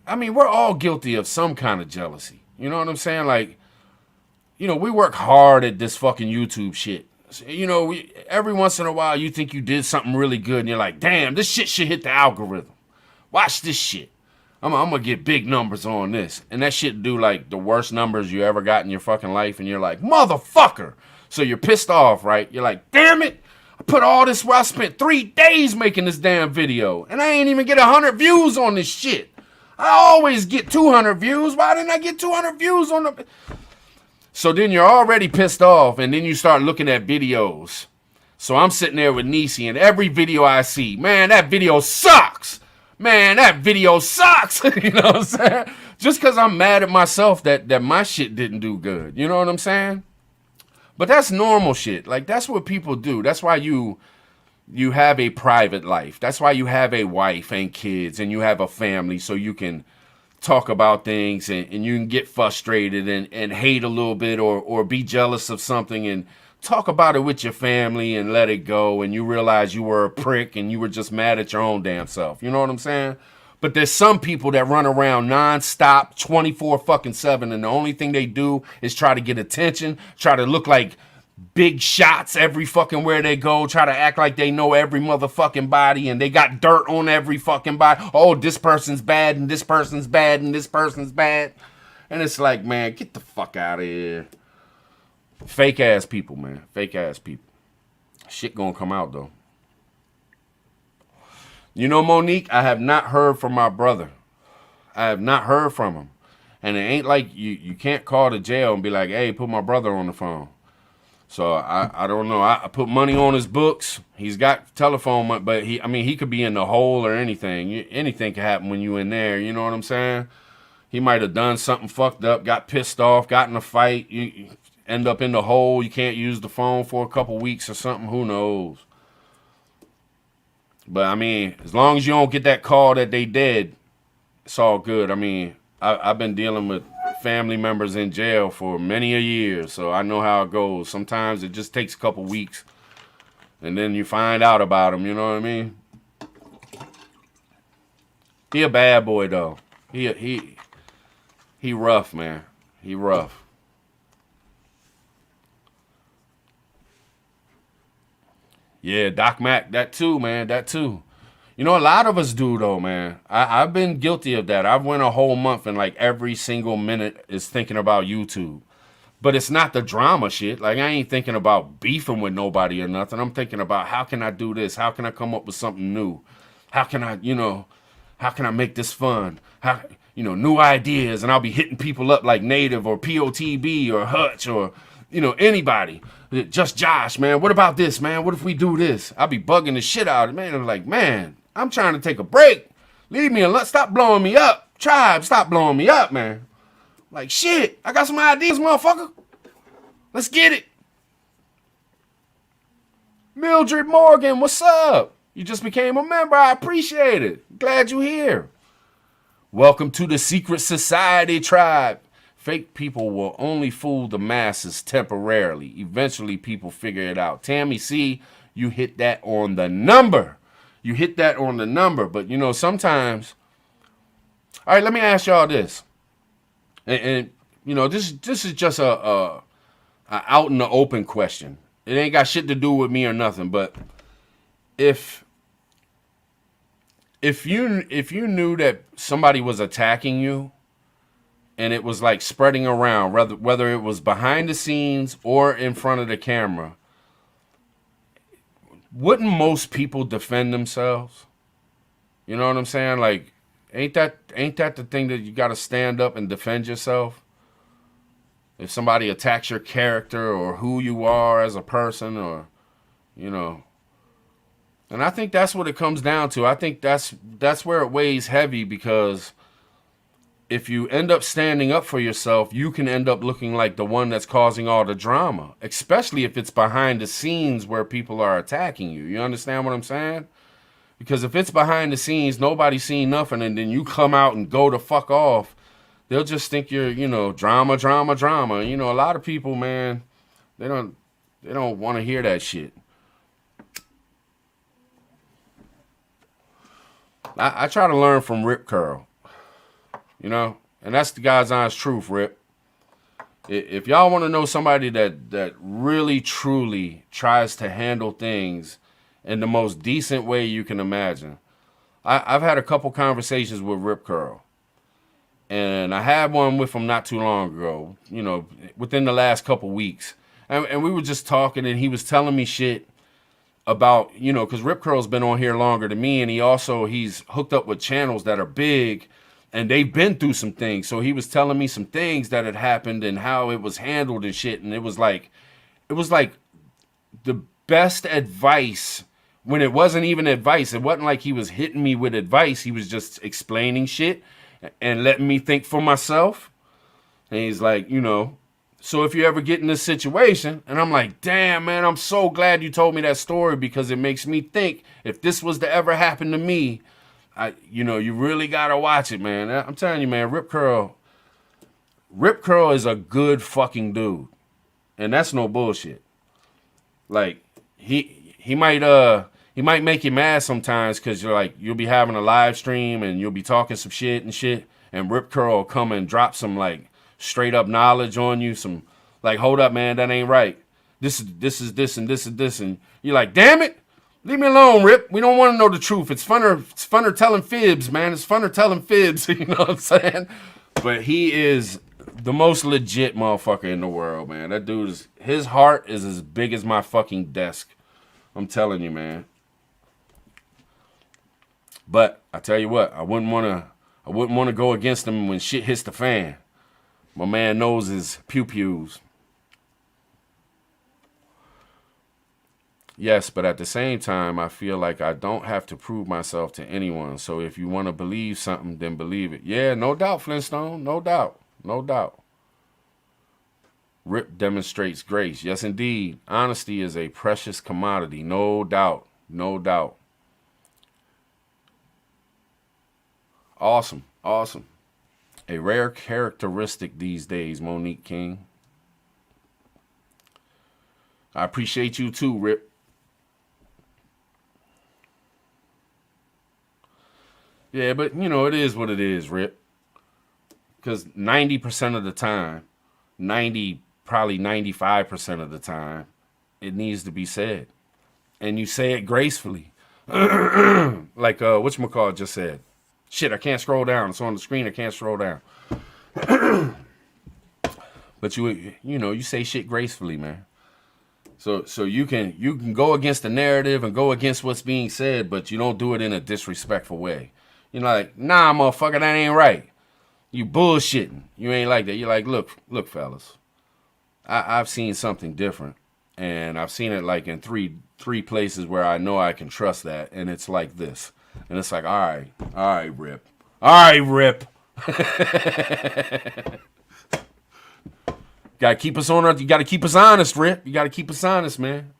I mean, we're all guilty of some kind of jealousy. You know what I'm saying? Like, you know, we work hard at this fucking YouTube shit. You know, every once in a while you think you did something really good and you're like, damn, this shit should hit the algorithm. Watch this shit. I'm going to get big numbers on this. And that shit do like the worst numbers you ever got in your fucking life. And you're like, motherfucker. So you're pissed off, right? You're like, damn it. I put all this where I spent 3 days making this damn video. And I ain't even get 100 views on this shit. I always get 200 views. Why didn't I get 200 views on the... So then you're already pissed off. And then you start looking at videos So I'm sitting there with Niecy, and every video I see, man, that video sucks. Man, that video sucks. You know what I'm saying? Just because I'm mad at myself that my shit didn't do good. You know what I'm saying? But that's normal shit. Like, that's what people do. That's why you have a private life. That's why you have a wife and kids and you have a family, so you can talk about things and you can get frustrated and hate a little bit or be jealous of something and talk about it with your family and let it go, and you realize you were a prick and you were just mad at your own damn self. You know what I'm saying? But there's some people that run around nonstop 24/7, and the only thing they do is try to get attention, try to look like big shots every fucking where they go, try to act like they know every motherfucking body and they got dirt on every fucking body. Oh, this person's bad and this person's bad and this person's bad. And it's like, man, get the fuck out of here. Fake ass people, man. Fake ass people. Shit gonna come out though. You know, Monique, I have not heard from my brother. I have not heard from him. And it ain't like you can't call the jail and be like, hey, put my brother on the phone. So I don't know. I put money on his books. He's got telephone money, but he could be in the hole or anything. Anything can happen when you in there. You know what I'm saying? He might have done something fucked up, got pissed off, got in a fight. You end up in the hole. You can't use the phone for a couple weeks or something. Who knows? But I mean, as long as you don't get that call that they dead, it's all good. I mean, I've been dealing with family members in jail for many a year, so I know how it goes. Sometimes it just takes a couple weeks, and then you find out about them. You know what I mean? He a bad boy though. He rough, man. He rough. Yeah, Doc Mac, that too, man, that too. You know, a lot of us do though, man. I've been guilty of that. I've went a whole month and like every single minute is thinking about YouTube. But it's not the drama shit. Like, I ain't thinking about beefing with nobody or nothing. I'm thinking about how can I do this? How can I come up with something new? How can I, how can I make this fun? How, new ideas. And I'll be hitting people up like Native or POTB or Hutch or, anybody. Just Josh, man. What about this, man? What if we do this? I'll be bugging the shit out of it, man. I'm like, man, I'm trying to take a break. Leave me alone. Stop blowing me up. Tribe, stop blowing me up, man. Like, shit, I got some ideas, motherfucker. Let's get it. Mildred Morgan, what's up? You just became a member. I appreciate it. Glad you're here. Welcome to the secret society, tribe. Fake people will only fool the masses temporarily. Eventually, people figure it out. Tammy C, you hit that on the number. You hit that on the number. But, sometimes... All right, let me ask y'all this. And this is just a out in the open question. It ain't got shit to do with me or nothing. But if you knew that somebody was attacking you, and it was like spreading around, whether it was behind the scenes or in front of the camera, wouldn't most people defend themselves? You know what I'm saying? Like, ain't that the thing that you got to stand up and defend yourself? If somebody attacks your character or who you are as a person, or, And I think that's what it comes down to. I think that's where it weighs heavy, because if you end up standing up for yourself, you can end up looking like the one that's causing all the drama, especially if it's behind the scenes where people are attacking you. You understand what I'm saying? Because if it's behind the scenes, nobody's seen nothing, and then you come out and go the fuck off, they'll just think you're, drama. A lot of people, man, they don't want to hear that shit. I try to learn from Rip Curl. And that's the God's honest truth, Rip. If y'all want to know somebody that really, truly tries to handle things in the most decent way you can imagine, I've had a couple conversations with Rip Curl. And I had one with him not too long ago, within the last couple weeks. And we were just talking, and he was telling me shit about, because Rip Curl's been on here longer than me, and he's hooked up with channels that are big, and they've been through some things. So he was telling me some things that had happened and how it was handled and shit. And it was like the best advice when it wasn't even advice. It wasn't like he was hitting me with advice. He was just explaining shit and letting me think for myself. And he's like, you know, so if you ever get in this situation, and I'm like, damn, man, I'm so glad you told me that story because it makes me think if this was to ever happen to me, you really got to watch it, man. I'm telling you, man, Rip Curl is a good fucking dude. And that's no bullshit. Like, he might make you mad sometimes because you'll be having a live stream and you'll be talking some shit and Rip Curl will come and drop some like straight up knowledge on you, some like, hold up, man, that ain't right. This is this and this is this, and you're like, damn it, leave me alone, Rip. We don't want to know the truth. It's funner telling fibs, man. It's funner telling fibs. You know what I'm saying? But he is the most legit motherfucker in the world, man. That dude his heart is as big as my fucking desk. I'm telling you, man. But I tell you what, I wouldn't want to go against him when shit hits the fan. My man knows his pew-pews. Yes, but at the same time, I feel like I don't have to prove myself to anyone. So if you want to believe something, then believe it. Yeah, no doubt, Flintstone. No doubt. No doubt. Rip demonstrates grace. Yes, indeed. Honesty is a precious commodity. No doubt. No doubt. Awesome. Awesome. A rare characteristic these days, Monique King. I appreciate you too, Rip. Yeah, but you know, it is what it is, Rip. Because 90% of the time, probably 95% of the time, it needs to be said. And you say it gracefully. Like whatchamacallit just said. Shit, I can't scroll down. It's on the screen. I can't scroll down. But you say shit gracefully, man. So you can go against the narrative and go against what's being said, but you don't do it in a disrespectful way. You're like, nah, motherfucker, that ain't right. You bullshitting. You ain't like that. You're like, look, fellas. I've seen something different, and I've seen it like in three places where I know I can trust that, and it's like this. And it's like, all right, Rip. All right, Rip. Gotta keep us you gotta keep us honest, Rip. You gotta keep us honest, man.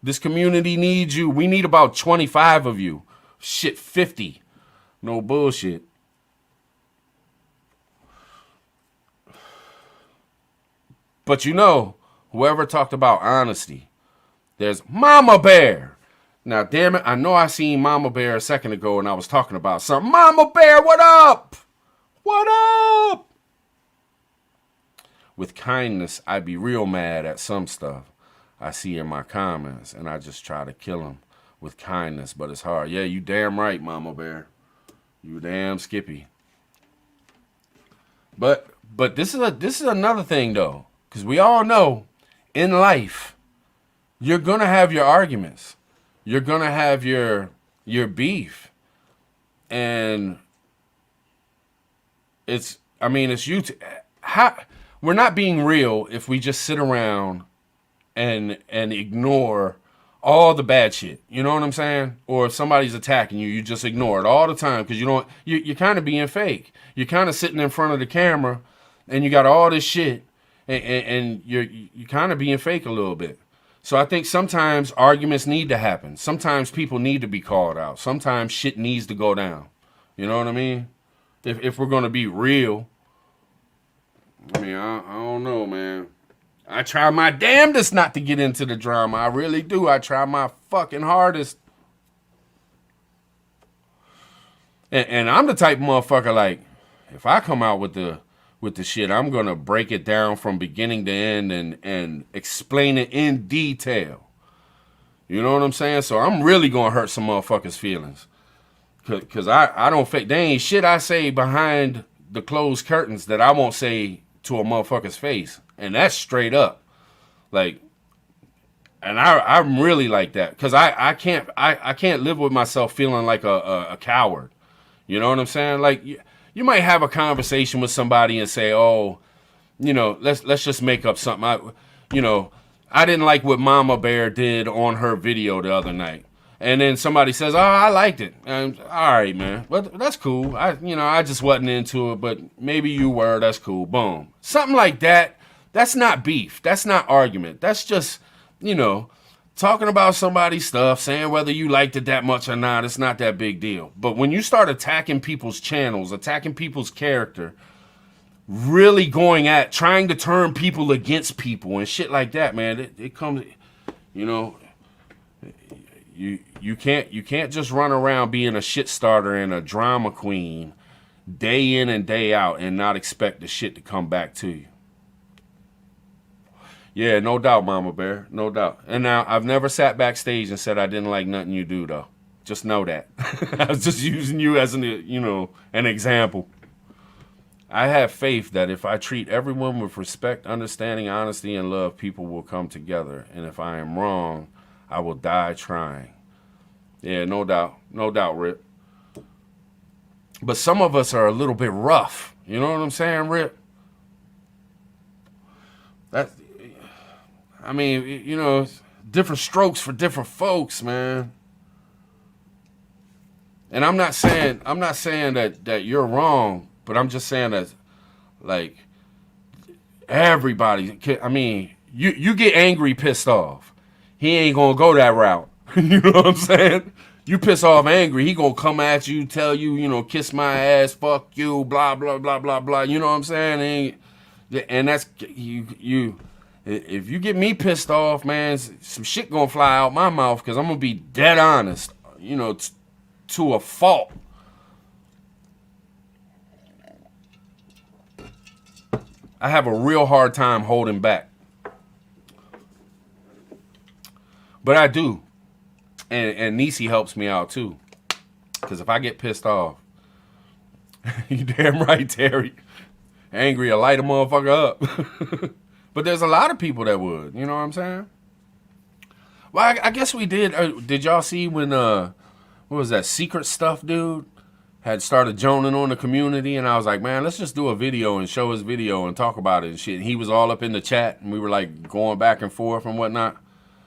This community needs you. We need about 25 of you. Shit, 50. No bullshit. But whoever talked about honesty, there's Mama Bear. Now, damn it, I know I seen Mama Bear a second ago and I was talking about something. Mama Bear, what up? What up? With kindness, I be real mad at some stuff I see in my comments, and I just try to kill them with kindness, but it's hard. Yeah, you damn right, Mama Bear. You damn Skippy. But this is another thing, though, because we all know in life, you're going to have your arguments. You're going to have your beef. And it's you. We're not being real if we just sit around and ignore all the bad shit. You know what I'm saying? Or if somebody's attacking you, you just ignore it all the time because you're kind of being fake. You're kind of sitting in front of the camera and you got all this shit and you're kind of being fake a little bit. So I think sometimes arguments need to happen. Sometimes people need to be called out. Sometimes shit needs to go down. You know what I mean? If we're going to be real. I mean, I don't know, man. I try my damnedest not to get into the drama. I really do. I try my fucking hardest. And I'm the type of motherfucker, like, if I come out with the shit, I'm going to break it down from beginning to end and explain it in detail. You know what I'm saying? So I'm really going to hurt some motherfuckers' feelings. Because I don't fake. There ain't shit I say behind the closed curtains that I won't say to a motherfucker's face. And that's straight up. Like, and I'm really like that. Because I can't live with myself feeling like a coward. You know what I'm saying? Like, you might have a conversation with somebody and say, oh, let's just make up something. I didn't like what Mama Bear did on her video the other night. And then somebody says, "Oh, I liked it." And all right, man. But that's cool. I just wasn't into it, but maybe you were. That's cool. Boom. Something like that. That's not beef. That's not argument. That's just, talking about somebody's stuff, saying whether you liked it that much or not. It's not that big deal. But when you start attacking people's channels, attacking people's character, really trying to turn people against people and shit like that, man, it comes, you can't just run around being a shit starter and a drama queen day in and day out and not expect the shit to come back to you. Yeah, no doubt, Mama Bear, no doubt. And now I've never sat backstage and said I didn't like nothing you do, though. Just know that. I was just using you as an example. I have faith that if I treat everyone with respect, understanding, honesty, and love, people will come together. And if I am wrong, I will die trying. Yeah, no doubt, Rip. But some of us are a little bit rough. You know what I'm saying, Rip? Different strokes for different folks, man. And I'm not saying that you're wrong, but I'm just saying that, like, everybody. You get angry, pissed off. He ain't gonna go that route. You know what I'm saying? You piss off angry, he gonna come at you, tell you, kiss my ass, fuck you, blah blah blah blah blah. You know what I'm saying? And that's you. If you get me pissed off, man, some shit gonna fly out my mouth because I'm gonna be dead honest, to a fault. I have a real hard time holding back. But I do. And Niecy helps me out too. Because if I get pissed off, you damn right, Terry. Angry, I light a motherfucker up. But there's a lot of people that would. You know what I'm saying? Well, I guess we did. Did y'all see when, what was that, Secret Stuff dude had started joning on the community? And I was like, man, let's just do a video and show his video and talk about it and shit. And he was all up in the chat and we were like going back and forth and whatnot.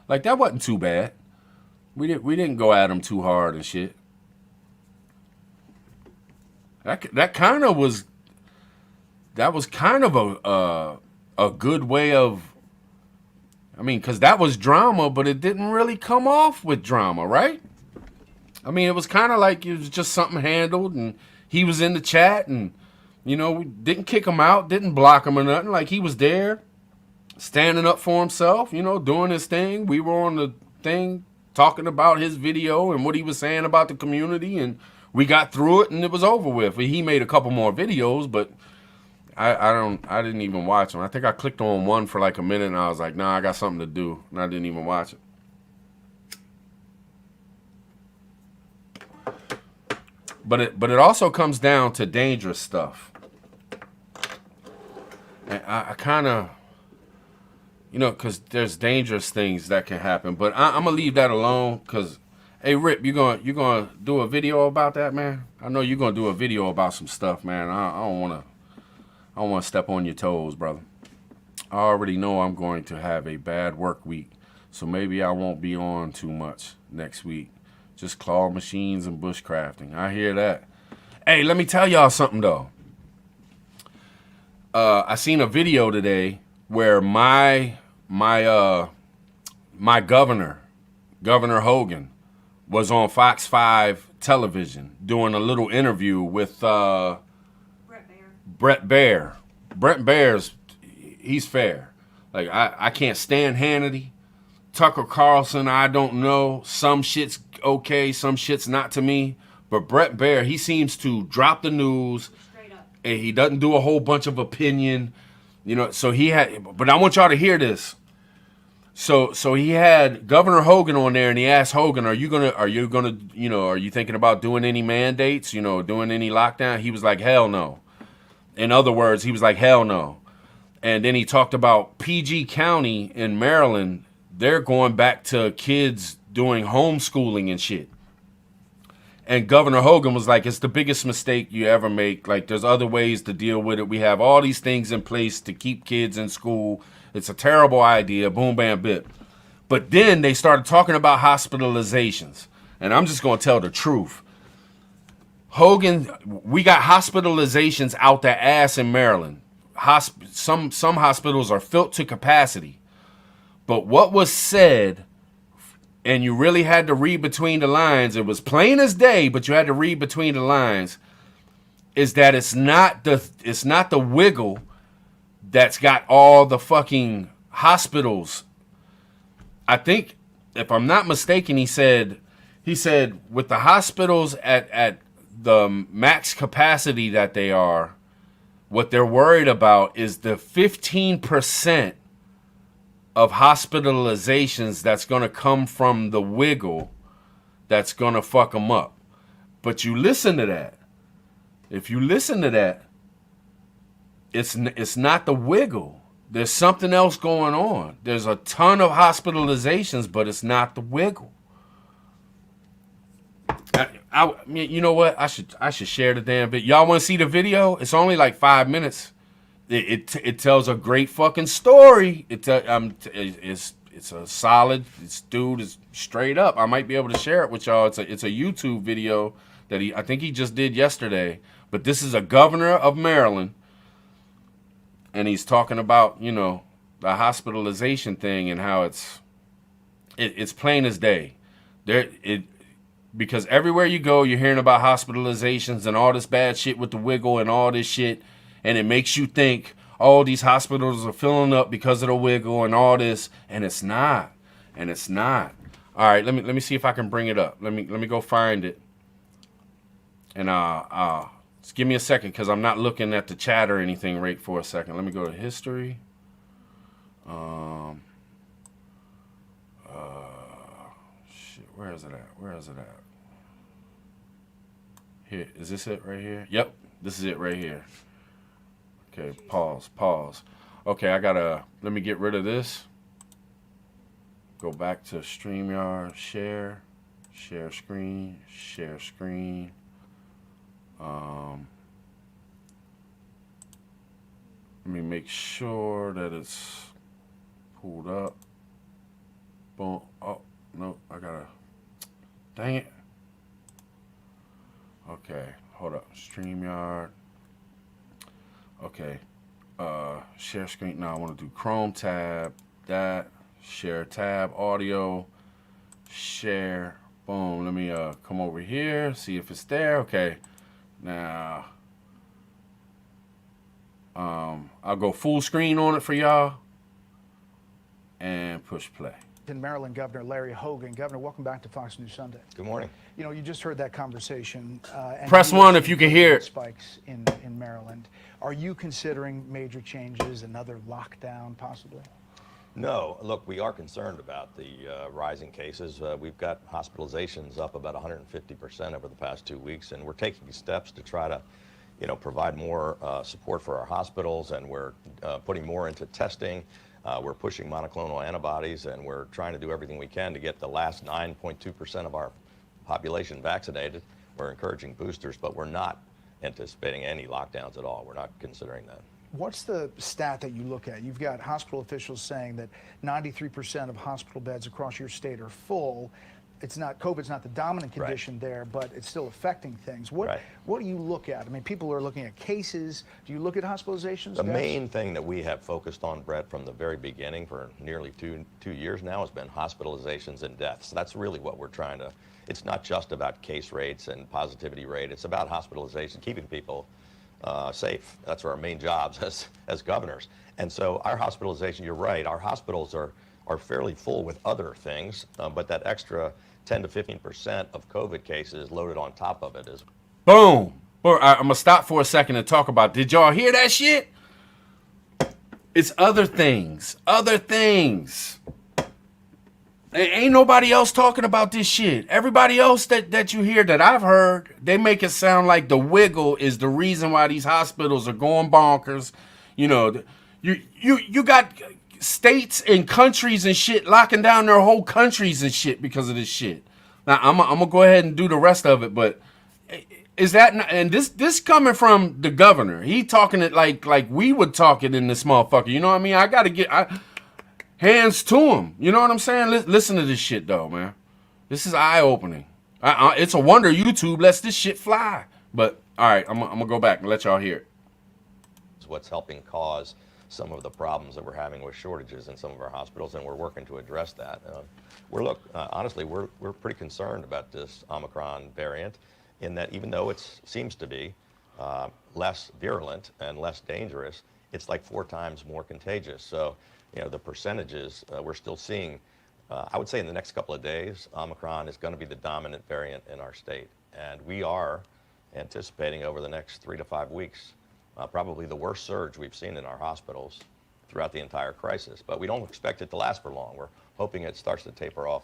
Like, that wasn't too bad. We didn't go at him too hard and shit. That kind of was kind of a good way of, because that was drama, but it didn't really come off with drama, right? It was kind of like it was just something handled, and he was in the chat, and, we didn't kick him out, didn't block him or nothing. Like, he was there, standing up for himself, doing his thing. We were on the thing talking about his video and what he was saying about the community, and we got through it, and it was over with. He made a couple more videos, but I didn't even watch them. I think I clicked on one for like a minute and I was like, nah, I got something to do. And I didn't even watch it. But it also comes down to dangerous stuff. And I kind of, because there's dangerous things that can happen. But I'm going to leave that alone because, hey, Rip, you gonna do a video about that, man? I know you're going to do a video about some stuff, man. I don't want to step on your toes, brother. I already know I'm going to have a bad work week, so maybe I won't be on too much next week. Just claw machines and bushcrafting. I hear that. Hey, let me tell y'all something, though. I seen a video today where my governor, Governor Hogan, was on Fox 5 television doing a little interview with Brett Baer. Brett Baer's, he's fair. Like, I can't stand Hannity. Tucker Carlson, I don't know. Some shit's okay, some shit's not to me. But Brett Baer, he seems to drop the news. Straight up. And he doesn't do a whole bunch of opinion. So he had, but I want y'all to hear this. So he had Governor Hogan on there, and he asked Hogan, are you thinking about doing any mandates, doing any lockdown? He was like, hell no. In other words, he was like, hell no. And then he talked about PG County in Maryland. They're going back to kids doing homeschooling and shit. And Governor Hogan was like, it's the biggest mistake you ever make. Like, there's other ways to deal with it. We have all these things in place to keep kids in school. It's a terrible idea. Boom, bam, bip. But then they started talking about hospitalizations. And I'm just going to tell the truth. Hogan, we got hospitalizations out the ass in Maryland. Some hospitals are filled to capacity. But what was said, and you really had to read between the lines, it was plain as day, but you had to read between the lines, is that it's not the wiggle that's got all the fucking hospitals. I think, if I'm not mistaken, he said with the hospitals at the max capacity that they are, what they're worried about is the 15% of hospitalizations that's going to come from the wiggle that's going to fuck them up. But you listen to that. If you listen to that, it's not the wiggle. There's something else going on. There's a ton of hospitalizations, but it's not the wiggle. I mean, you know what? I should share the damn video. Y'all want to see the video? It's only like 5 minutes. It tells a great fucking story. It's a solid. This dude is straight up. I might be able to share it with y'all. It's a YouTube video that I think he just did yesterday. But this is a governor of Maryland, and he's talking about, you know, the hospitalization thing and how it's plain as day. Because everywhere you go, you're hearing about hospitalizations and all this bad shit with the wiggle and all this shit. And it makes you think, oh, these hospitals are filling up because of the wiggle and all this. And it's not. And it's not. All right, let me see if I can bring it up. Let me go find it. And just give me a second, because I'm not looking at the chat or anything right for a second. Let me go to history. Shit, where is it at? Where is it at? Here, is this it right here? Yep, this is it right here. Okay, pause. Okay, let me get rid of this. Go back to StreamYard, share screen. Let me make sure that it's pulled up. Boom. Oh, no, dang it. Okay, hold up. StreamYard. Okay. Share screen. Now I want to do Chrome tab. That. Share tab. Audio. Share. Boom. Let me come over here. See if it's there. Okay. Now, I'll go full screen on it for y'all. And push play. In Maryland, Governor Larry Hogan. Governor, welcome back to Fox News Sunday. Good morning. You know, you just heard that conversation. And press one if you can hear it. Spikes in Maryland. Are you considering major changes, another lockdown possibly? No. Look, we are concerned about the rising cases. We've got hospitalizations up about 150% over the past 2 weeks, and we're taking steps to try to, you know, provide more support for our hospitals, and we're putting more into testing. We're pushing monoclonal antibodies, and we're trying to do everything we can to get the last 9.2% of our population vaccinated. We're encouraging boosters, but we're not anticipating any lockdowns at all. We're not considering that. What's the stat that you look at? You've got hospital officials saying that 93% of hospital beds across your state are full. It's not, COVID's not the dominant condition there, but it's still affecting things. What do you look at? I mean, people are looking at cases. Do you look at hospitalizations? The main thing that we have focused on, Brett, from the very beginning for nearly two years now has been hospitalizations and deaths. That's really what we're trying to, it's not just about case rates and positivity rate. It's about hospitalization, keeping people safe. That's our main jobs as governors. And so our hospitalization, you're right, our hospitals are fairly full with other things, but that extra 10 to 15% of COVID cases loaded on top of it is. Boom. I'm going to stop for a second and talk about, did y'all hear that shit? It's other things. Other things. Ain't nobody else talking about this shit. Everybody else that you hear that I've heard, they make it sound like the wiggle is the reason why these hospitals are going bonkers. You know, you got states and countries and shit locking down their whole countries and shit because of this shit. Now, I'm going to go ahead and do the rest of it, but is that not, and this coming from the governor? He talking it like we would talk it in this motherfucker. You know what I mean? I gotta get hands to him. You know what I'm saying? Listen to this shit though, man. This is eye opening. It's a wonder YouTube lets this shit fly. But all right, I'm gonna go back and let y'all hear it. What's helping cause some of the problems that we're having with shortages in some of our hospitals, and we're working to address that. Honestly, we're pretty concerned about this Omicron variant, in that even though it seems to be less virulent and less dangerous, it's like 4 times more contagious. So, the percentages we're still seeing. I would say in the next couple of days, Omicron is going to be the dominant variant in our state, and we are anticipating over the next 3 to 5 weeks probably the worst surge we've seen in our hospitals throughout the entire crisis. But we don't expect it to last for long. We're hoping it starts to taper off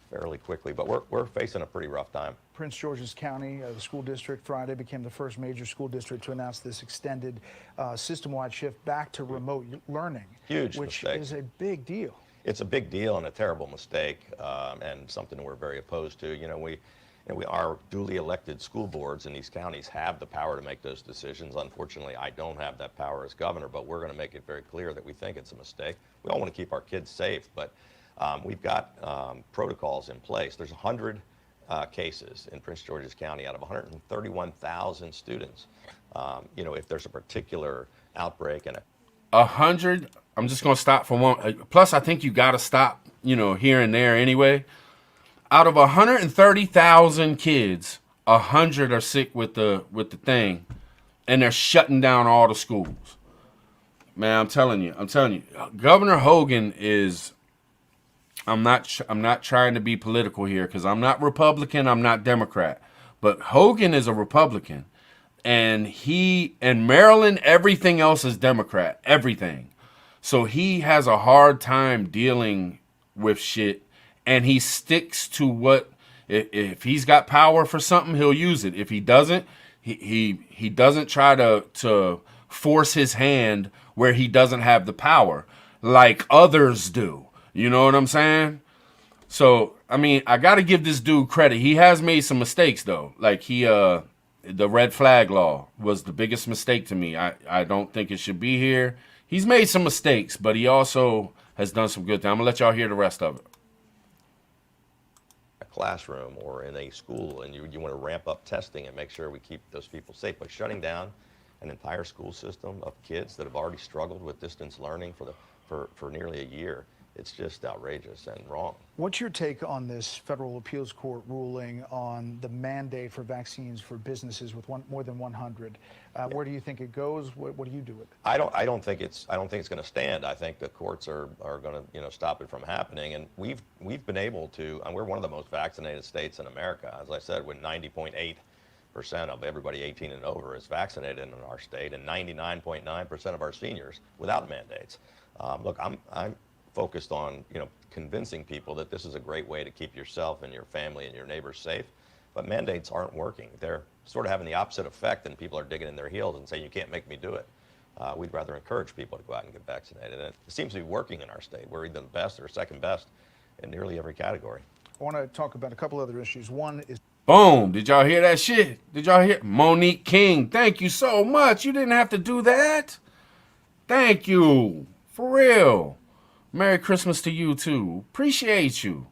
fairly quickly, but we're facing a pretty rough time. Prince George's County, the school district, Friday became the first major school district to announce this extended system-wide shift back to remote learning. Huge which mistake. is a big deal. It's a big deal and a terrible mistake, and something we're very opposed to. We our duly elected school boards in these counties have the power to make those decisions. Unfortunately, I don't have that power as governor, but we're going to make it very clear that we think it's a mistake. We all want to keep our kids safe, but we've got protocols in place. There's 100 cases in Prince George's County out of 131,000 students. If there's a particular outbreak and 100. I'm just gonna stop for one. Plus, I think you gotta stop. Here and there anyway. Out of 130,000 kids, 100 are sick with the thing, and they're shutting down all the schools. Man, I'm telling you, Governor Hogan is. I'm not trying to be political here because I'm not Republican, I'm not Democrat, but Hogan is a Republican, and Maryland, everything else is Democrat, everything. So he has a hard time dealing with shit. And he sticks to what, if he's got power for something, he'll use it. If he doesn't, he doesn't try to force his hand where he doesn't have the power like others do. You know what I'm saying? So, I got to give this dude credit. He has made some mistakes, though. Like the red flag law was the biggest mistake to me. I don't think it should be here. He's made some mistakes, but he also has done some good things. I'm going to let y'all hear the rest of it. Classroom or in a school, and you want to ramp up testing and make sure we keep those people safe. But shutting down an entire school system of kids that have already struggled with distance learning for nearly a year, it's just outrageous and wrong. What's your take on this federal appeals court ruling on the mandate for vaccines for businesses with more than 100? Where do you think it goes? What do you do with it? I don't think it's going to stand. I think the courts are going to stop it from happening. And we've been able to, and we're one of the most vaccinated states in America. As I said, when 90.8% of everybody 18 and over is vaccinated in our state, and 99.9% of our seniors without mandates. Look, I'm focused on convincing people that this is a great way to keep yourself and your family and your neighbors safe, but mandates aren't working. They're sort of having the opposite effect, and people are digging in their heels and saying, you can't make me do it. We'd rather encourage people to go out and get vaccinated, and it seems to be working in our state. We're either the best or second best in nearly every category. I want to talk about a couple other issues. One is boom. Did y'all hear that shit? Did y'all hear? Monique King, thank you so much. You didn't have to do that. Thank you. For real. Merry Christmas to you, too. Appreciate you.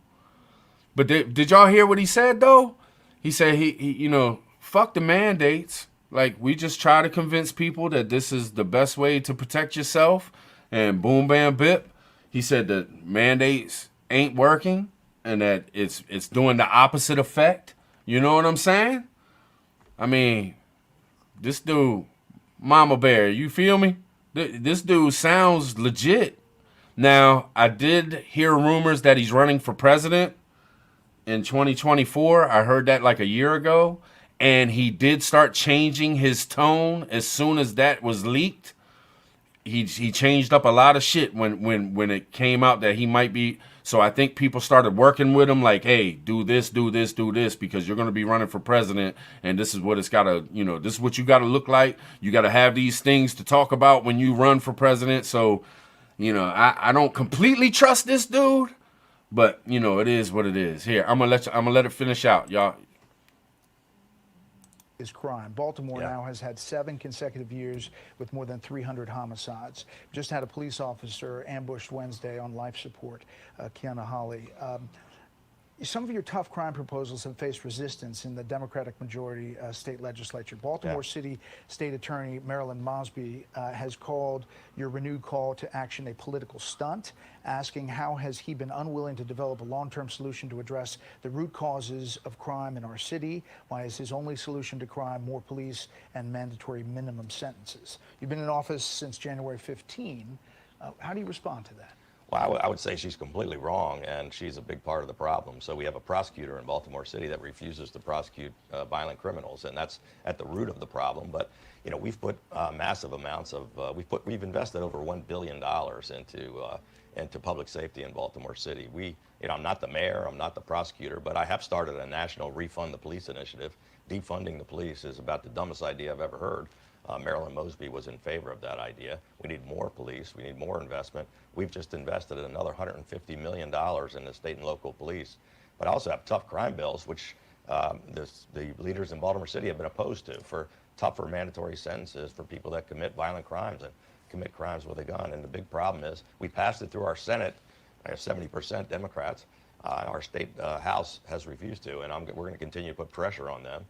But did y'all hear what he said, though? He said, he fuck the mandates. Like, we just try to convince people that this is the best way to protect yourself. And boom, bam, bip. He said that mandates ain't working and that it's doing the opposite effect. You know what I'm saying? This dude, Mama Bear, you feel me? This dude sounds legit. Now, I did hear rumors that he's running for president in 2024. I heard that like a year ago. And he did start changing his tone as soon as that was leaked. He changed up a lot of shit when it came out that he might be. So I think people started working with him like, hey, do this, because you're going to be running for president. And this is what it's got to, this is what you got to look like. You got to have these things to talk about when you run for president. So, I don't completely trust this dude, but it is what it is. Here, I'm gonna let it finish out, y'all. is crime. Baltimore Yeah. now has had 7 consecutive years with more than 300 homicides. Just had a police officer ambushed Wednesday on life support, Kiana Holly. Some of your tough crime proposals have faced resistance in the Democratic majority state legislature. Baltimore City State Attorney Marilyn Mosby has called your renewed call to action a political stunt, asking how has he been unwilling to develop a long-term solution to address the root causes of crime in our city? Why is his only solution to crime more police and mandatory minimum sentences? You've been in office since January 15. How do you respond to that? Well, I would say she's completely wrong, and she's a big part of the problem. So we have a prosecutor in Baltimore City that refuses to prosecute violent criminals, and that's at the root of the problem. But you know, we've put massive amounts of we've invested over $1 billion into public safety in Baltimore City. I'm not the mayor, I'm not the prosecutor, but I have started a national refund the police initiative. Defunding the police is about the dumbest idea I've ever heard. Marilyn Mosby was in favor of that idea. We need more police. We need more investment. We've just invested another $150 million in the state and local police. But I also have tough crime bills, which the leaders in Baltimore City have been opposed to, for tougher mandatory sentences for people that commit violent crimes and commit crimes with a gun. And the big problem is we passed it through our Senate, 70% Democrats. Our state House has refused to, and we're going to continue to put pressure on them.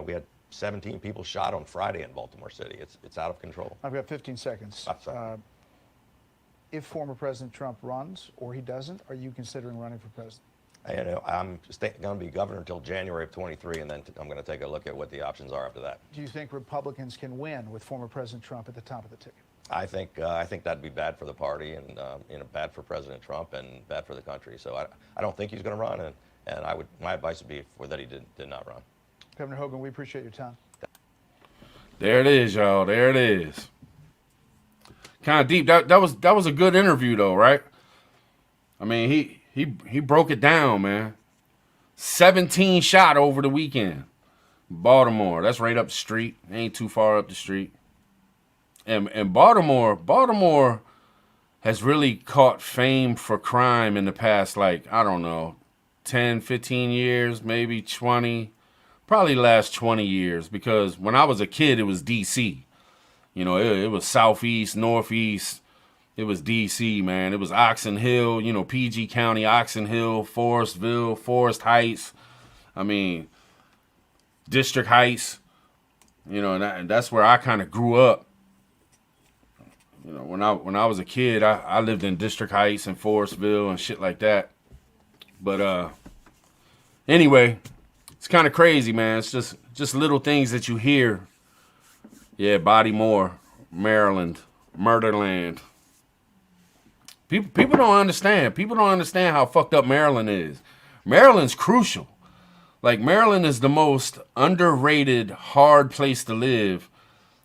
We had 17 people shot on Friday in Baltimore City. It's out of control. I've got 15 seconds. If former President Trump runs or he doesn't, are you considering running for president? I'm going to be governor until January of 23, and then I'm going to take a look at what the options are after that. Do you think Republicans can win with former President Trump at the top of the ticket? I think that'd be bad for the party, and bad for President Trump, and bad for the country. So I don't think he's going to run, and my advice would be that he did not run. Governor Hogan, we appreciate your time. There it is, y'all. There it is. Kind of deep. That was a good interview, though, right? I mean, he broke it down, man. 17 shot over the weekend. Baltimore. That's right up the street. Ain't too far up the street. And Baltimore has really caught fame for crime in the past, like, I don't know, 10, 15 years, maybe 20. Probably last 20 years, because when I was a kid, it was D.C. It was Southeast, Northeast. It was D.C., man. It was Oxon Hill, PG County, Oxon Hill, Forestville, Forest Heights. I mean, District Heights. And that's where I kind of grew up. When I was a kid, I lived in District Heights and Forestville and shit like that. But anyway, it's kind of crazy, man. It's just little things that you hear. Yeah, Baltimore, Maryland, Murderland. People don't understand. People don't understand how fucked up Maryland is. Maryland's crucial. Like, Maryland is the most underrated, hard place to live.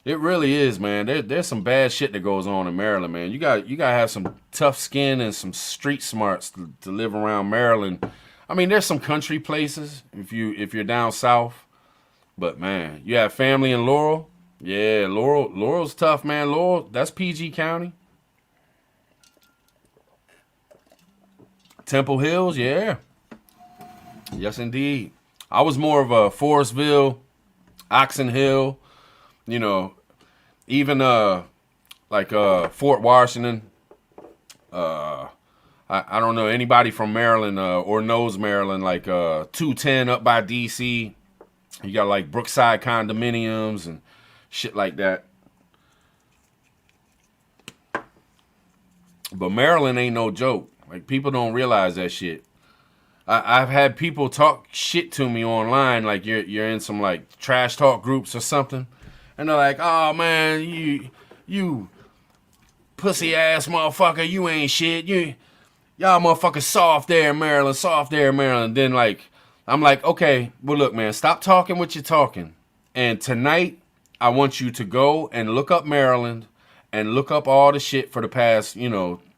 It really is, man. There's some bad shit that goes on in Maryland, man. You gotta have some tough skin and some street smarts to live around Maryland. I mean, there's some country places if you're down south, but man, you have family in Laurel. Yeah, Laurel's tough, man. Laurel, that's PG County. Temple Hills, yeah. Yes, indeed. I was more of a Forestville, Oxon Hill, even Fort Washington. I don't know anybody from Maryland or knows Maryland, like 210 up by D.C. You got like Brookside condominiums and shit like that. But Maryland ain't no joke. Like, people don't realize that shit. I've had people talk shit to me online, like you're in some like trash talk groups or something, and they're like, "Oh man, you pussy ass motherfucker, you ain't shit. Y'all motherfuckers soft there in Maryland, soft there in Maryland." Then I'm like, okay, well look, man, stop talking what you're talking. And tonight, I want you to go and look up Maryland and look up all the shit for the past,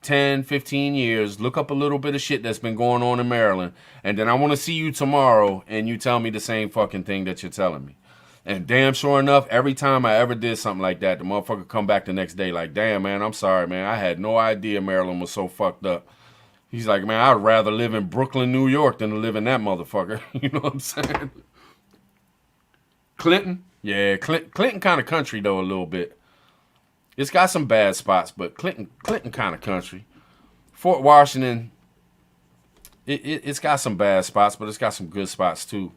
10, 15 years. Look up a little bit of shit that's been going on in Maryland. And then I want to see you tomorrow and you tell me the same fucking thing that you're telling me. And damn sure enough, every time I ever did something like that, the motherfucker come back the next day like, damn, man, I'm sorry, man. I had no idea Maryland was so fucked up. He's like, man, I'd rather live in Brooklyn, New York than to live in that motherfucker. You know what I'm saying? Clinton? Yeah, Clinton kind of country, though, a little bit. It's got some bad spots, but Clinton kind of country. Fort Washington, it's got some bad spots, but it's got some good spots, too.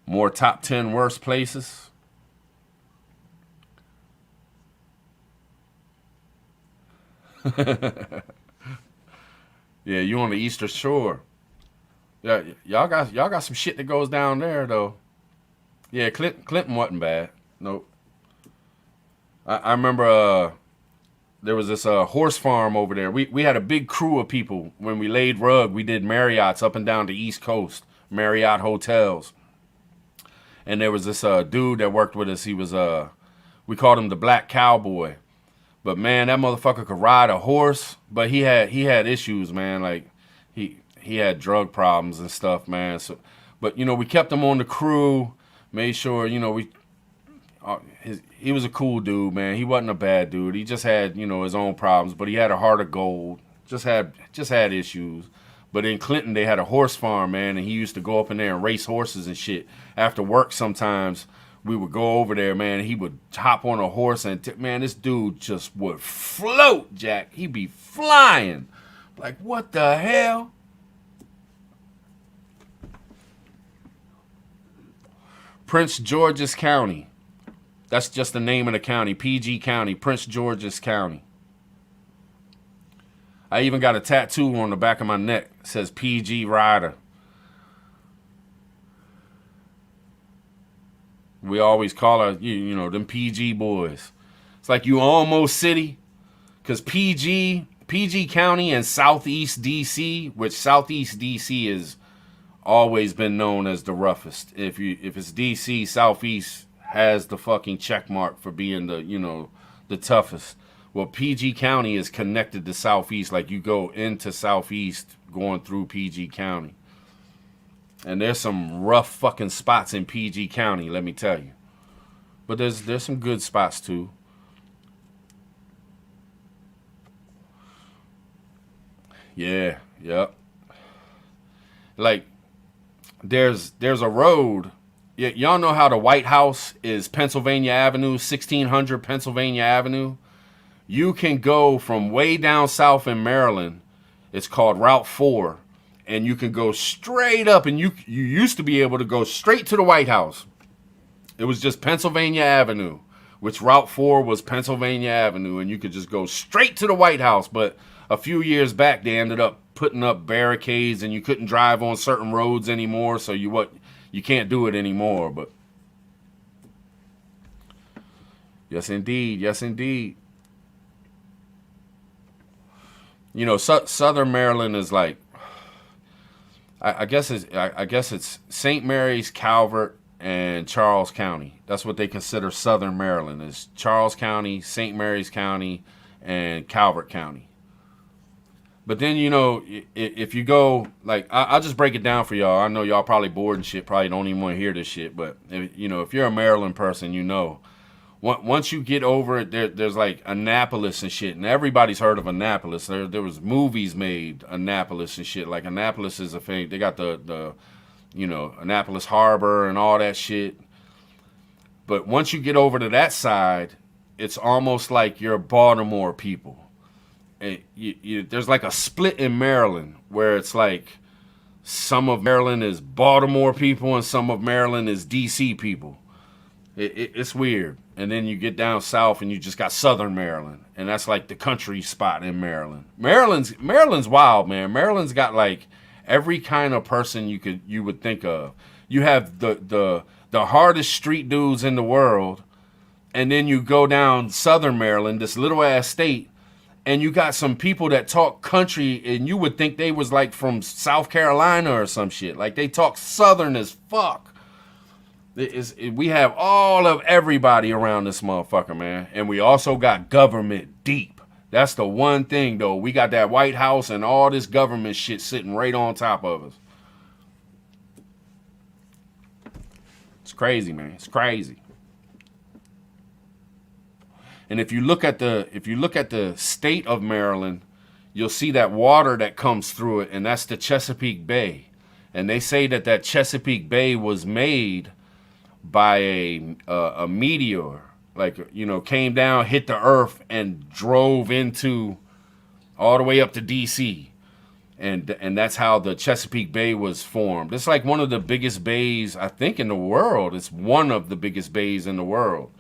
More top 10 worst places. Yeah, you on the Eastern Shore. Yeah, y'all got some shit that goes down there though. Yeah, Clinton wasn't bad. Nope. I remember there was this horse farm over there. We had a big crew of people when we laid rug. We did Marriotts up and down the East Coast, Marriott hotels. And there was this dude that worked with us. He was we called him the Black Cowboy. But man, that motherfucker could ride a horse, but he had issues, man. Like he had drug problems and stuff, man. So, but you know, we kept him on the crew, made sure, you know, he was a cool dude, man. He wasn't a bad dude. He just had, you know, his own problems, but he had a heart of gold. Just had issues. But in Clinton, they had a horse farm, man, and he used to go up in there and race horses and shit. After work, sometimes we would go over there, man. He would hop on a horse and, man, this dude just would float, Jack. He'd be flying. Like, what the hell? Prince George's County. That's just the name of the county. PG County, Prince George's County. I even got a tattoo on the back of my neck. It says PG Rider. We always call her, you know, them PG boys. It's like you almost city. Because PG County and Southeast DC, which Southeast DC has always been known as the roughest. If it's DC, Southeast has the fucking check mark for being the, you know, the toughest. Well, PG County is connected to Southeast. Like you go into Southeast going through PG County. And there's some rough fucking spots in PG County, let me tell you. But there's some good spots too. Yeah, yep. Like there's a road. Y'all know how the White House is Pennsylvania Avenue, 1600 Pennsylvania Avenue. You can go from way down south in Maryland. It's called Route 4. And you can go straight up, and you used to be able to go straight to the White House. It was just Pennsylvania Avenue, which Route 4 was Pennsylvania Avenue, and you could just go straight to the White House. But a few years back, they ended up putting up barricades, and you couldn't drive on certain roads anymore, so you can't do it anymore. But yes, indeed, yes, indeed. You know, Southern Maryland is like, I guess it's St. Mary's, Calvert, and Charles County. That's what they consider Southern Maryland, is Charles County, St. Mary's County, and Calvert County. But then, you know, if you go, like, I'll just break it down for y'all. I know y'all probably bored and shit, probably don't even want to hear this shit. But, you know, if you're a Maryland person, you know. Once you get over it, there's like Annapolis and shit, and everybody's heard of Annapolis. There was movies made Annapolis and shit. Like Annapolis is a thing. They got the you know, Annapolis Harbor and all that shit. But once you get over to that side, it's almost like you're Baltimore people. And there's like a split in Maryland where it's like some of Maryland is Baltimore people and some of Maryland is DC people. It's weird. And then you get down south and you just got Southern Maryland. And that's like the country spot in Maryland. Maryland's wild, man. Maryland's got like every kind of person you would think of. You have the hardest street dudes in the world. And then you go down Southern Maryland, this little ass state, and you got some people that talk country, and you would think they was like from South Carolina or some shit. Like they talk Southern as fuck. We have all of everybody around this motherfucker, man. And we also got government deep. That's the one thing, though. We got that White House and all this government shit sitting right on top of us. It's crazy, man. It's crazy. And if you look at the state of Maryland, you'll see that water that comes through it, and that's the Chesapeake Bay. And they say that Chesapeake Bay was made by a meteor, like, came down, hit the earth, and drove into all the way up to DC. And that's how the Chesapeake Bay was formed. It's like one of the biggest bays, I think, in the world. It's one of the biggest bays in the world.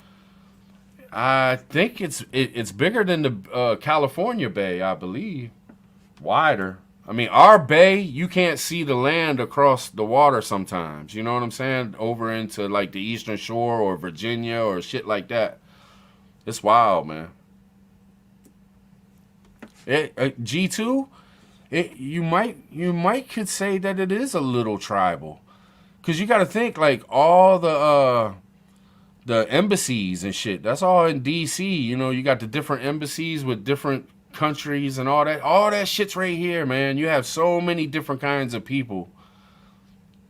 I think it's bigger than the California Bay, I believe. Wider. I mean, our bay, you can't see the land across the water sometimes. You know what I'm saying? Over into like the Eastern Shore or Virginia or shit like that. It's wild, man. G2, you might could say that it is a little tribal, because you got to think like all the embassies and shit. That's all in DC. You got the different embassies with different countries and all that. All that shit's right here, man. You have so many different kinds of people.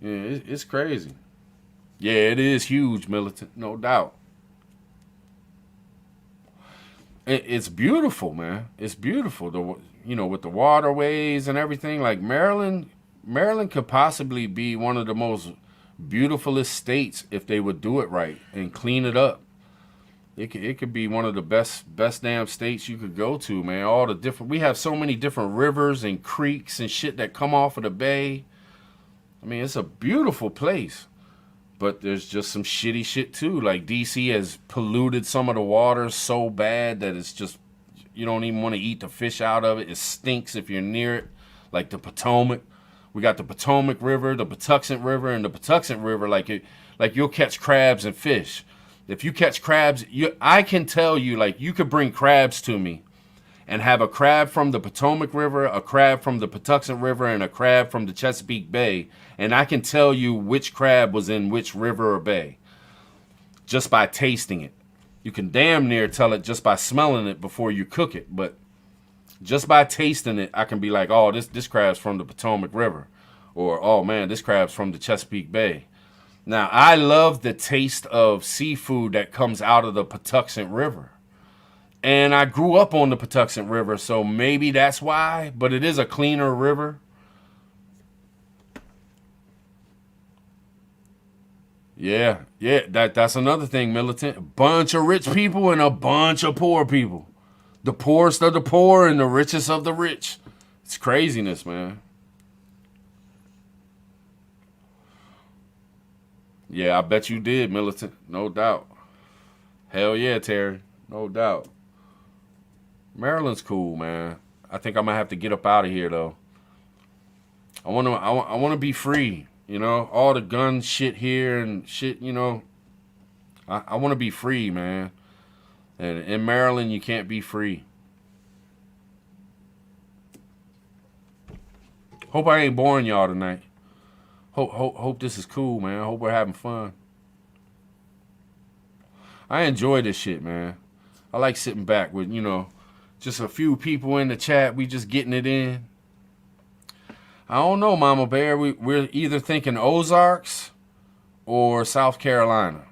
Yeah, it's crazy. Yeah, it is huge, militant, no doubt. It's beautiful, man. It's beautiful. With the waterways and everything. Like Maryland could possibly be one of the most beautifulest states if they would do it right and clean it up. It could be one of the best damn states you could go to, man. We have so many different rivers and creeks and shit that come off of the bay. I mean, it's a beautiful place. But there's just some shitty shit too. Like DC has polluted some of the water so bad that it's just, you don't even want to eat the fish out of it. It stinks if you're near it. Like the Potomac. We got the Potomac River, the Patuxent River, and the Patuxent River, like you'll catch crabs and fish. If you catch crabs, I can tell you, like, you could bring crabs to me and have a crab from the Potomac River, a crab from the Patuxent River, and a crab from the Chesapeake Bay, and I can tell you which crab was in which river or bay just by tasting it. You can damn near tell it just by smelling it before you cook it, but just by tasting it, I can be like, oh, this crab's from the Potomac River, or, oh, man, this crab's from the Chesapeake Bay. Now, I love the taste of seafood that comes out of the Patuxent River. And I grew up on the Patuxent River, so maybe that's why, but it is a cleaner river. Yeah, that's another thing, militant. A bunch of rich people and a bunch of poor people. The poorest of the poor and the richest of the rich. It's craziness, man. Yeah, I bet you did, militant. No doubt. Hell yeah, Terry. No doubt. Maryland's cool, man. I think I'm gonna have to get up out of here though. I wanna be free. All the gun shit here and shit. I wanna be free, man. And in Maryland, you can't be free. Hope I ain't boring y'all tonight. Hope this is cool, man. Hope we're having fun. I enjoy this shit, man. I like sitting back with, just a few people in the chat. We just getting it in. I don't know, Mama Bear. We're either thinking Ozarks or South Carolina.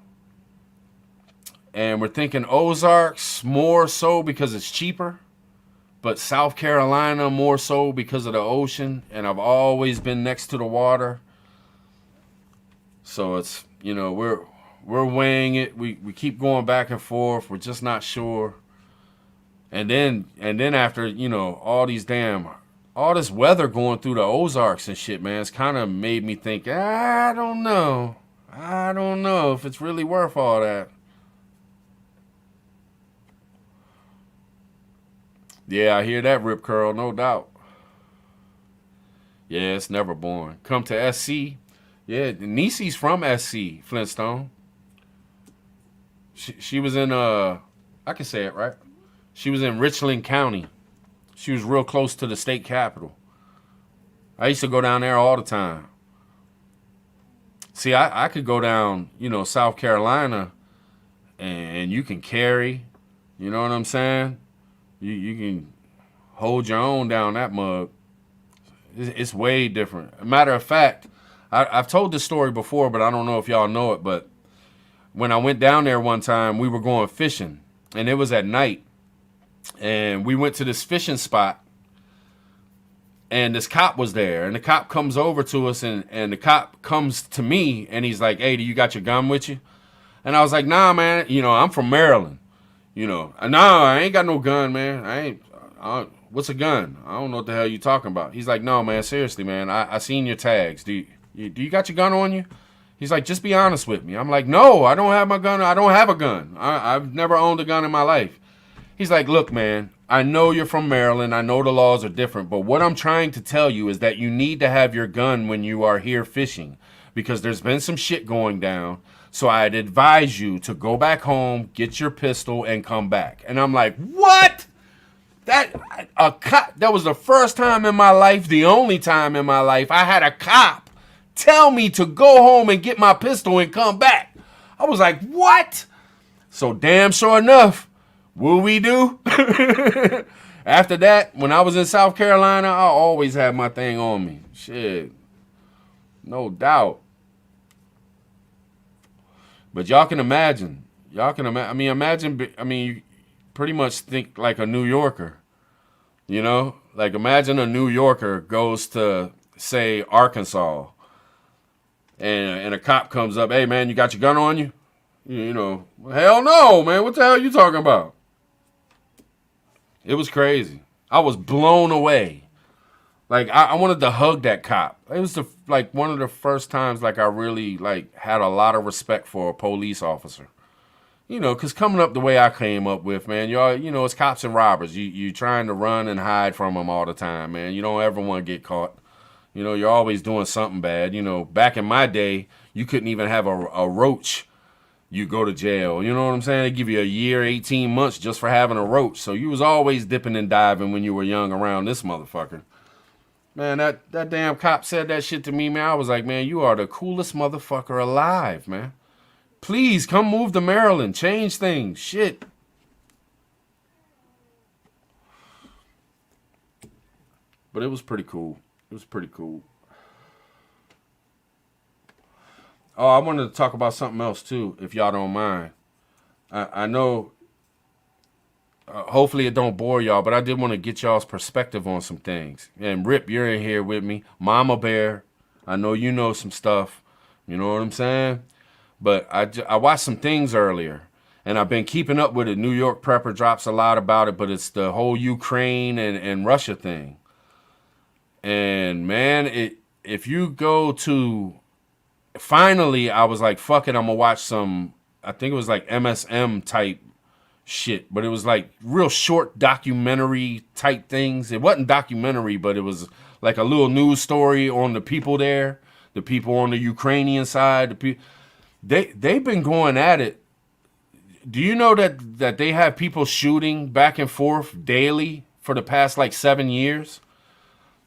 And we're thinking Ozarks more so because it's cheaper. But South Carolina more so because of the ocean. And I've always been next to the water. So it's, we're weighing it. We keep going back and forth. We're just not sure. And then after, all this weather going through the Ozarks and shit, man, it's kind of made me think, I don't know if it's really worth all that. Yeah, I hear that, Rip Curl, no doubt. Yeah, it's never boring. Come to SC. Yeah, Niecy's from SC, Flintstone. She was in, I can say it, right? She was in Richland County. She was real close to the state capital. I used to go down there all the time. See, I could go down, South Carolina, and you can carry, you know what I'm saying? You can hold your own down that mug. It's way different. Matter of fact, I've told this story before, but I don't know if y'all know it, but when I went down there one time, we were going fishing, and it was at night. And we went to this fishing spot, And this cop was there, and the cop comes over to us, and the cop comes to me, and he's like, hey, do you got your gun with you? And I was like, nah, man, I'm from Maryland. Nah, I ain't got no gun, man. What's a gun? I don't know what the hell you talking about. He's like, no, man, seriously, man, I seen your tags. Do you got your gun on you? He's like, just be honest with me. I'm like, no, I don't have my gun. I don't have a gun. I've never owned a gun in my life. He's like, look, man, I know you're from Maryland. I know the laws are different. But what I'm trying to tell you is that you need to have your gun when you are here fishing, because there's been some shit going down. So I'd advise you to go back home, get your pistol, and come back. And I'm like, what? That was the first time in my life, the only time in my life, I had a cop tell me to go home and get my pistol and come back. I was like, what? So damn sure enough, what we do? After that, when I was in South Carolina, I always had my thing on me. Shit. No doubt. But y'all can imagine. You pretty much think like a New Yorker. Like imagine a New Yorker goes to, say, Arkansas. And a cop comes up, hey, man, you got your gun on you? Hell no, man. What the hell are you talking about? It was crazy. I was blown away. Like, I wanted to hug that cop. It was one of the first times I really had a lot of respect for a police officer. Because coming up the way I came up with, man, y'all, it's cops and robbers. You trying to run and hide from them all the time, man. You don't ever want to get caught. You're always doing something bad. Back in my day, you couldn't even have a roach. You go to jail. You know what I'm saying? They give you a year, 18 months just for having a roach. So you was always dipping and diving when you were young around this motherfucker. Man, that damn cop said that shit to me, man. I was like, man, you are the coolest motherfucker alive, man. Please come move to Maryland. Change things. Shit. But it was pretty cool. Oh, I wanted to talk about something else, too, if y'all don't mind. I know, hopefully it don't bore y'all, but I did want to get y'all's perspective on some things. And Rip, you're in here with me. Mama Bear, I know you know some stuff. You know what I'm saying? But I watched some things earlier, and I've been keeping up with it. New York Prepper drops a lot about it, but it's the whole Ukraine and Russia thing. And, man, if you go to... Finally, I was like, fuck it, I'm going to watch some, I think it was like MSM type shit. But it was like real short documentary type things. It wasn't documentary, but it was like a little news story on the people there. The people on the Ukrainian side. They've been going at it. Do you know that they have people shooting back and forth daily for the past 7 years?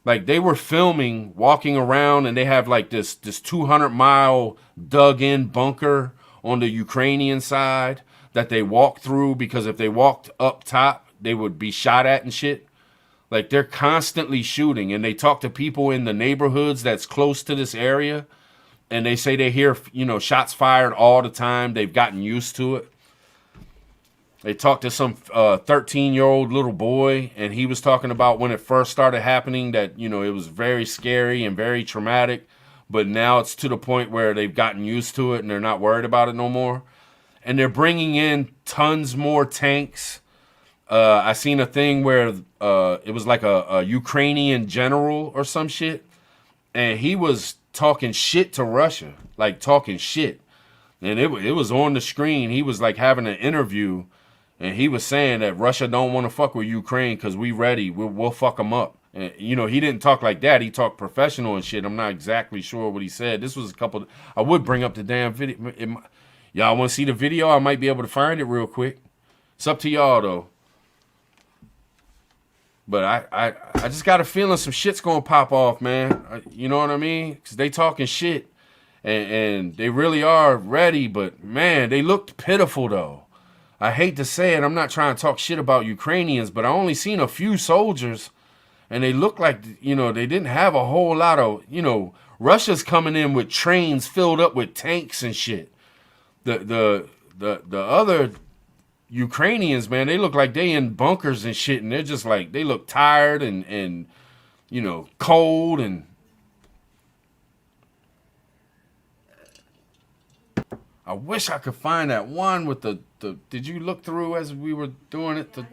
Like, they were filming, walking around, and they have, this 200-mile dug-in bunker on the Ukrainian side that they walk through, because if they walked up top, they would be shot at and shit. Like, they're constantly shooting, and they talk to people in the neighborhoods that's close to this area, and they say they hear, shots fired all the time. They've gotten used to it. They talked to some 13-year-old little boy, and he was talking about when it first started happening that, it was very scary and very traumatic, but now it's to the point where they've gotten used to it and they're not worried about it no more. And they're bringing in tons more tanks. I seen a thing where it was like a Ukrainian general or some shit, and he was talking shit to Russia, talking shit. And it was on the screen. He was having an interview. And he was saying that Russia don't want to fuck with Ukraine because we ready. We'll fuck them up. And, he didn't talk like that. He talked professional and shit. I'm not exactly sure what he said. This was I would bring up the damn video. Y'all want to see the video? I might be able to find it real quick. It's up to y'all, though. But I just got a feeling some shit's going to pop off, man. You know what I mean? Because they talking shit. And they really are ready. But, man, they looked pitiful, though. I hate to say it, I'm not trying to talk shit about Ukrainians, but I only seen a few soldiers, and they look like, they didn't have a whole lot of, Russia's coming in with trains filled up with tanks and shit. The other Ukrainians, man, they look like they in bunkers and shit, and they're just they look tired and cold. And I wish I could find that one with the did you look through as we were doing it? And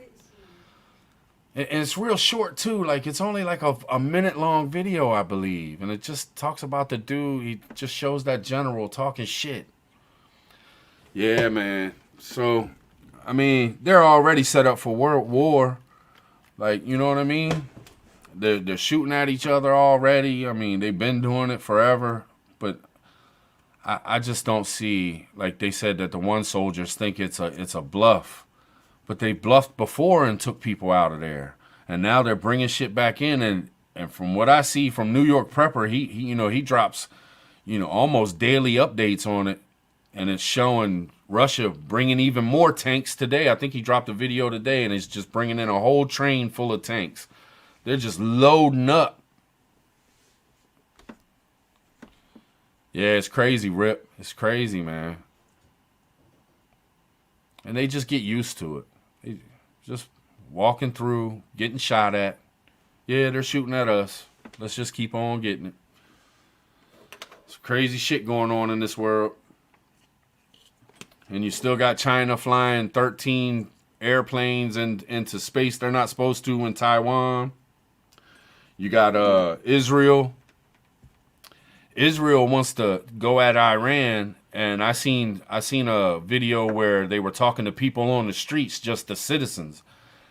it's real short too. Like it's only like a minute long video, I believe. And it just talks about the dude. He just shows that general talking shit. Yeah, man. So, I mean, they're already set up for world war. Like, you know what I mean? They're shooting at each other already. I mean, they've been doing it forever. But I just don't see, like they said that the one soldiers think it's a bluff. But they bluffed before and took people out of there. And now they're bringing shit back in. And from what I see from New York Prepper, he drops, almost daily updates on it. And it's showing Russia bringing even more tanks today. I think he dropped a video today, and it's just bringing in a whole train full of tanks. They're just loading up. Yeah, it's crazy, Rip. It's crazy, man. And they just get used to it. They just walking through, getting shot at. Yeah, they're shooting at us. Let's just keep on getting it. It's crazy shit going on in this world. And you still got China flying 13 airplanes into space they're not supposed to in Taiwan. You got Israel. Israel wants to go at Iran, and I seen a video where they were talking to people on the streets, just the citizens.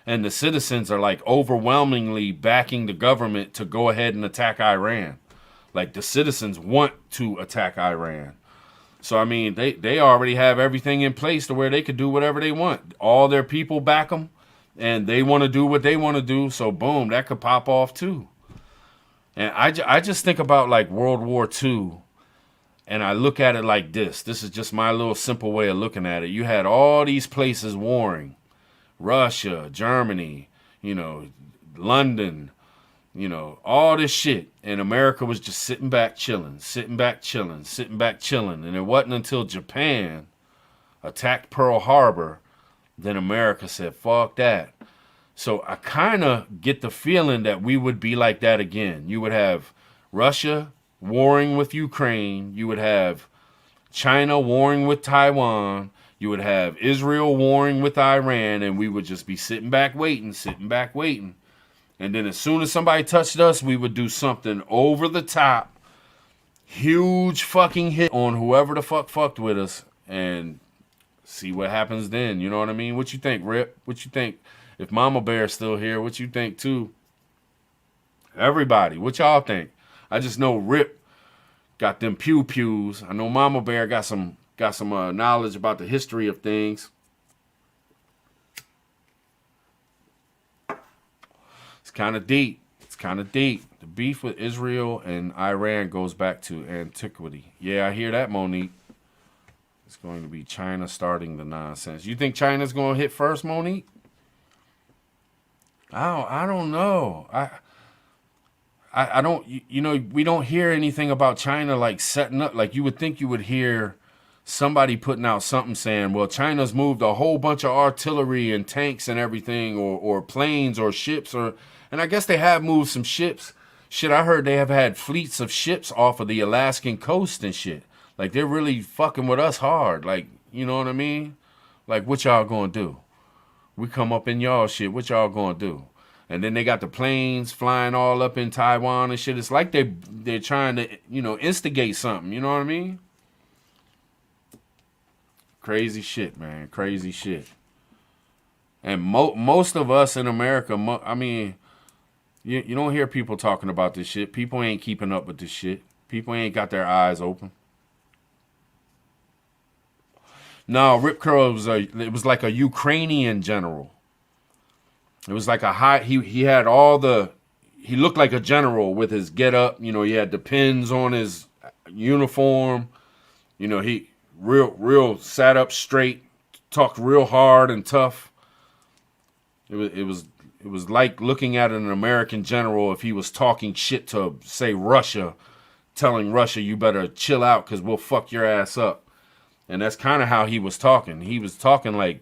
And the citizens are like overwhelmingly backing the government to go ahead and attack Iran. Like the citizens want to attack Iran. So, I mean, they already have everything in place to where they could do whatever they want. All their people back them, and they want to do what they want to do. So, boom, that could pop off, too. And I just think about, like, World War II, and I look at it like this. This is just my little simple way of looking at it. You had all these places warring. Russia, Germany, London, all this shit. And America was just sitting back chilling. And it wasn't until Japan attacked Pearl Harbor, then America said, fuck that. So I kind of get the feeling that we would be like that again. You would have Russia warring with Ukraine. You would have China warring with Taiwan. You would have Israel warring with Iran. And we would just be sitting back waiting. And then as soon as somebody touched us, we would do something over the top, huge fucking hit on whoever the fuck fucked with us, and see what happens then. You know what I mean? What you think, Rip? What you think? If Mama Bear's still here, what you think too? Everybody, what y'all think? I just know Rip got them pew-pews. I know Mama Bear got some knowledge about the history of things. It's kind of deep. The beef with Israel and Iran goes back to antiquity. Yeah, I hear that, Monique. It's going to be China starting the nonsense. You think China's going to hit first, Monique? I don't know. I don't, we don't hear anything about China like setting up. Like you would think you would hear somebody putting out something saying, well, China's moved a whole bunch of artillery and tanks and everything, or planes or ships, and I guess they have moved some ships. Shit, I heard they have had fleets of ships off of the Alaskan coast and shit. Like they're really fucking with us hard. Like, you know what I mean? Like, what y'all gonna do? We come up in y'all shit. What y'all gonna do? And then they got the planes flying all up in Taiwan and shit. It's like they're trying to, instigate something. You know what I mean? Crazy shit, man. Crazy shit. And most of us in America, you don't hear people talking about this shit. People ain't keeping up with this shit. People ain't got their eyes open. No, Rip Curl was like a Ukrainian general. It was like he had he looked like a general with his getup. He had the pins on his uniform. He real sat up straight, talked real hard and tough. It was like looking at an American general if he was talking shit to, say, Russia, telling Russia, you better chill out because we'll fuck your ass up. And that's kind of how he was talking. He was talking like,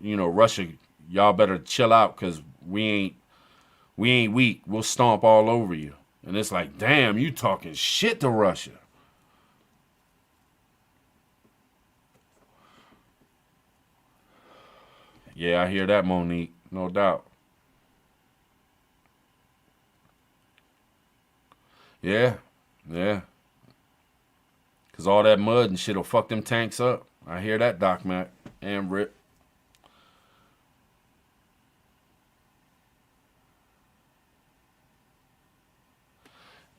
Russia, y'all better chill out because we We ain't weak. We'll stomp all over you. And it's like, damn, you talking shit to Russia. Yeah, I hear that, Monique. No doubt. Yeah, yeah. Because all that mud and shit will fuck them tanks up. I hear that, Doc Mac and Rip.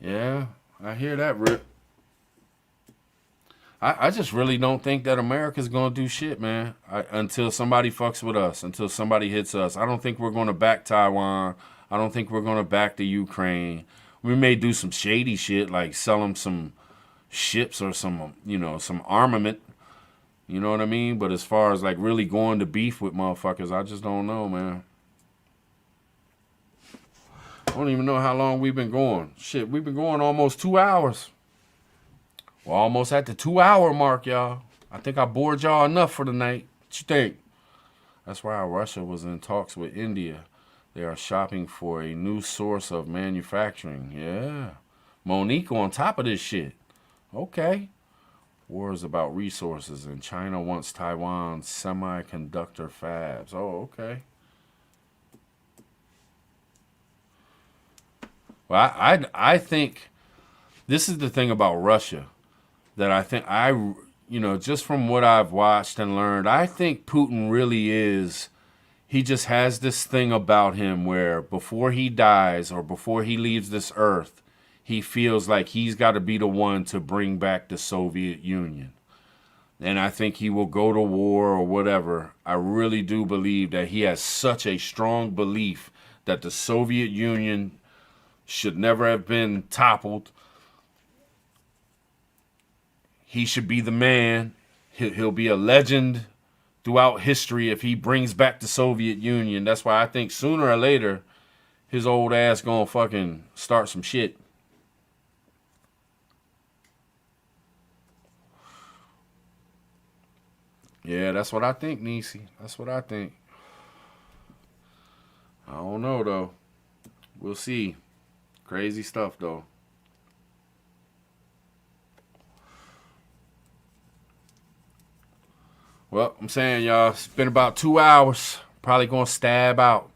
Yeah, I hear that, Rip. I just really don't think that America's going to do shit, man, until somebody fucks with us, until somebody hits us. I don't think we're going to back Taiwan. I don't think we're going to back the Ukraine. We may do some shady shit, like sell them some ships or some, some armament. You know what I mean? But as far as like really going to beef with motherfuckers, I just don't know, man. I don't even know how long we've been going. Shit, we've been going almost 2 hours. We're almost at the 2-hour mark, y'all. I think I bored y'all enough for the night. What you think? That's why Russia was in talks with India. They are shopping for a new source of manufacturing. Yeah. Monique on top of this shit. Okay. Wars about resources, and China wants Taiwan's semiconductor fabs. Oh, okay. Well, I think this is the thing about Russia that I think just from what I've watched and learned, I think Putin really is, he just has this thing about him where before he dies or before he leaves this earth, he feels like he's got to be the one to bring back the Soviet Union. And I think he will go to war or whatever. I really do believe that he has such a strong belief that the Soviet Union should never have been toppled. He should be the man. He'll be a legend throughout history if he brings back the Soviet Union. That's why I think sooner or later, his old ass gonna fucking start some shit. Yeah, that's what I think, Nisi. That's what I think. I don't know, though. We'll see. Crazy stuff, though. Well, I'm saying, y'all, it's been about 2 hours. Probably going to stab out.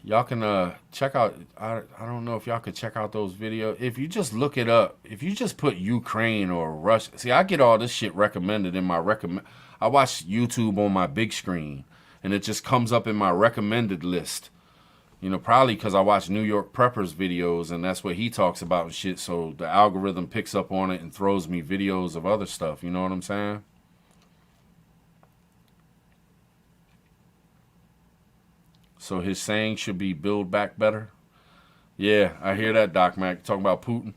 Y'all can check out, I don't know if y'all can check out those videos. If you just look it up, if you just put Ukraine or Russia. See, I get all this shit recommended in my I watch YouTube on my big screen, and it just comes up in my recommended list. Probably because I watch New York Preppers videos, and that's what he talks about and shit. So the algorithm picks up on it and throws me videos of other stuff. You know what I'm saying? So his saying should be build back better. Yeah, I hear that, Doc Mac. Talking about Putin.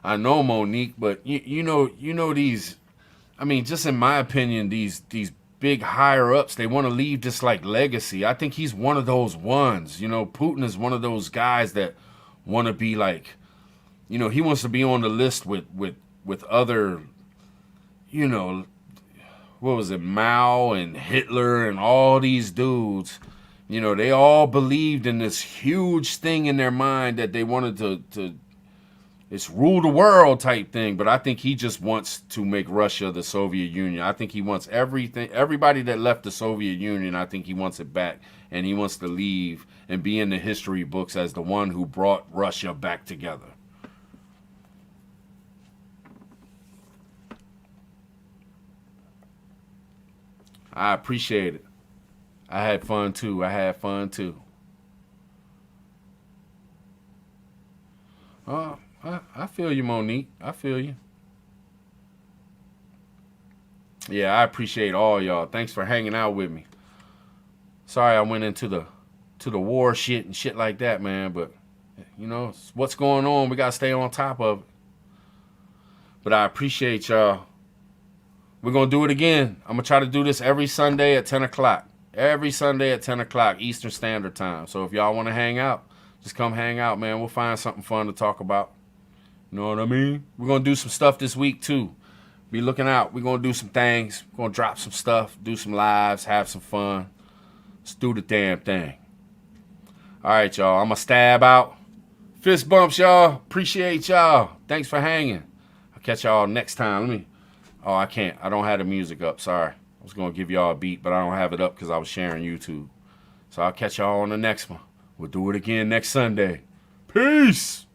I know, Monique, but you know these. I mean, just in my opinion, these big higher ups, they want to leave this like legacy. I think he's one of those ones. Putin is one of those guys that want to be like, he wants to be on the list with other, what was it, Mao and Hitler and all these dudes. They all believed in this huge thing in their mind that they wanted to it's rule the world type thing. But I think he just wants to make Russia the Soviet Union. I think he wants everybody that left the Soviet Union, I think he wants it back. And he wants to leave and be in the history books as the one who brought Russia back together. I appreciate it. I had fun too. I feel you, Monique. I feel you. Yeah, I appreciate all y'all. Thanks for hanging out with me. Sorry I went into the war shit and shit like that, man. But, it's what's going on. We got to stay on top of it. But I appreciate y'all. We're going to do it again. I'm going to try to do this every Sunday at 10 o'clock. Every Sunday at 10 o'clock Eastern Standard Time. So if y'all want to hang out, just come hang out, man. We'll find something fun to talk about. You know what I mean? We're going to do some stuff this week, too. Be looking out. We're going to do some things. We're going to drop some stuff, do some lives, have some fun. Let's do the damn thing. All right, y'all. I'm going to stab out. Fist bumps, y'all. Appreciate y'all. Thanks for hanging. I'll catch y'all next time. Let me. Oh, I can't. I don't have the music up. Sorry. I was going to give y'all a beat, but I don't have it up because I was sharing YouTube. So I'll catch y'all on the next one. We'll do it again next Sunday. Peace.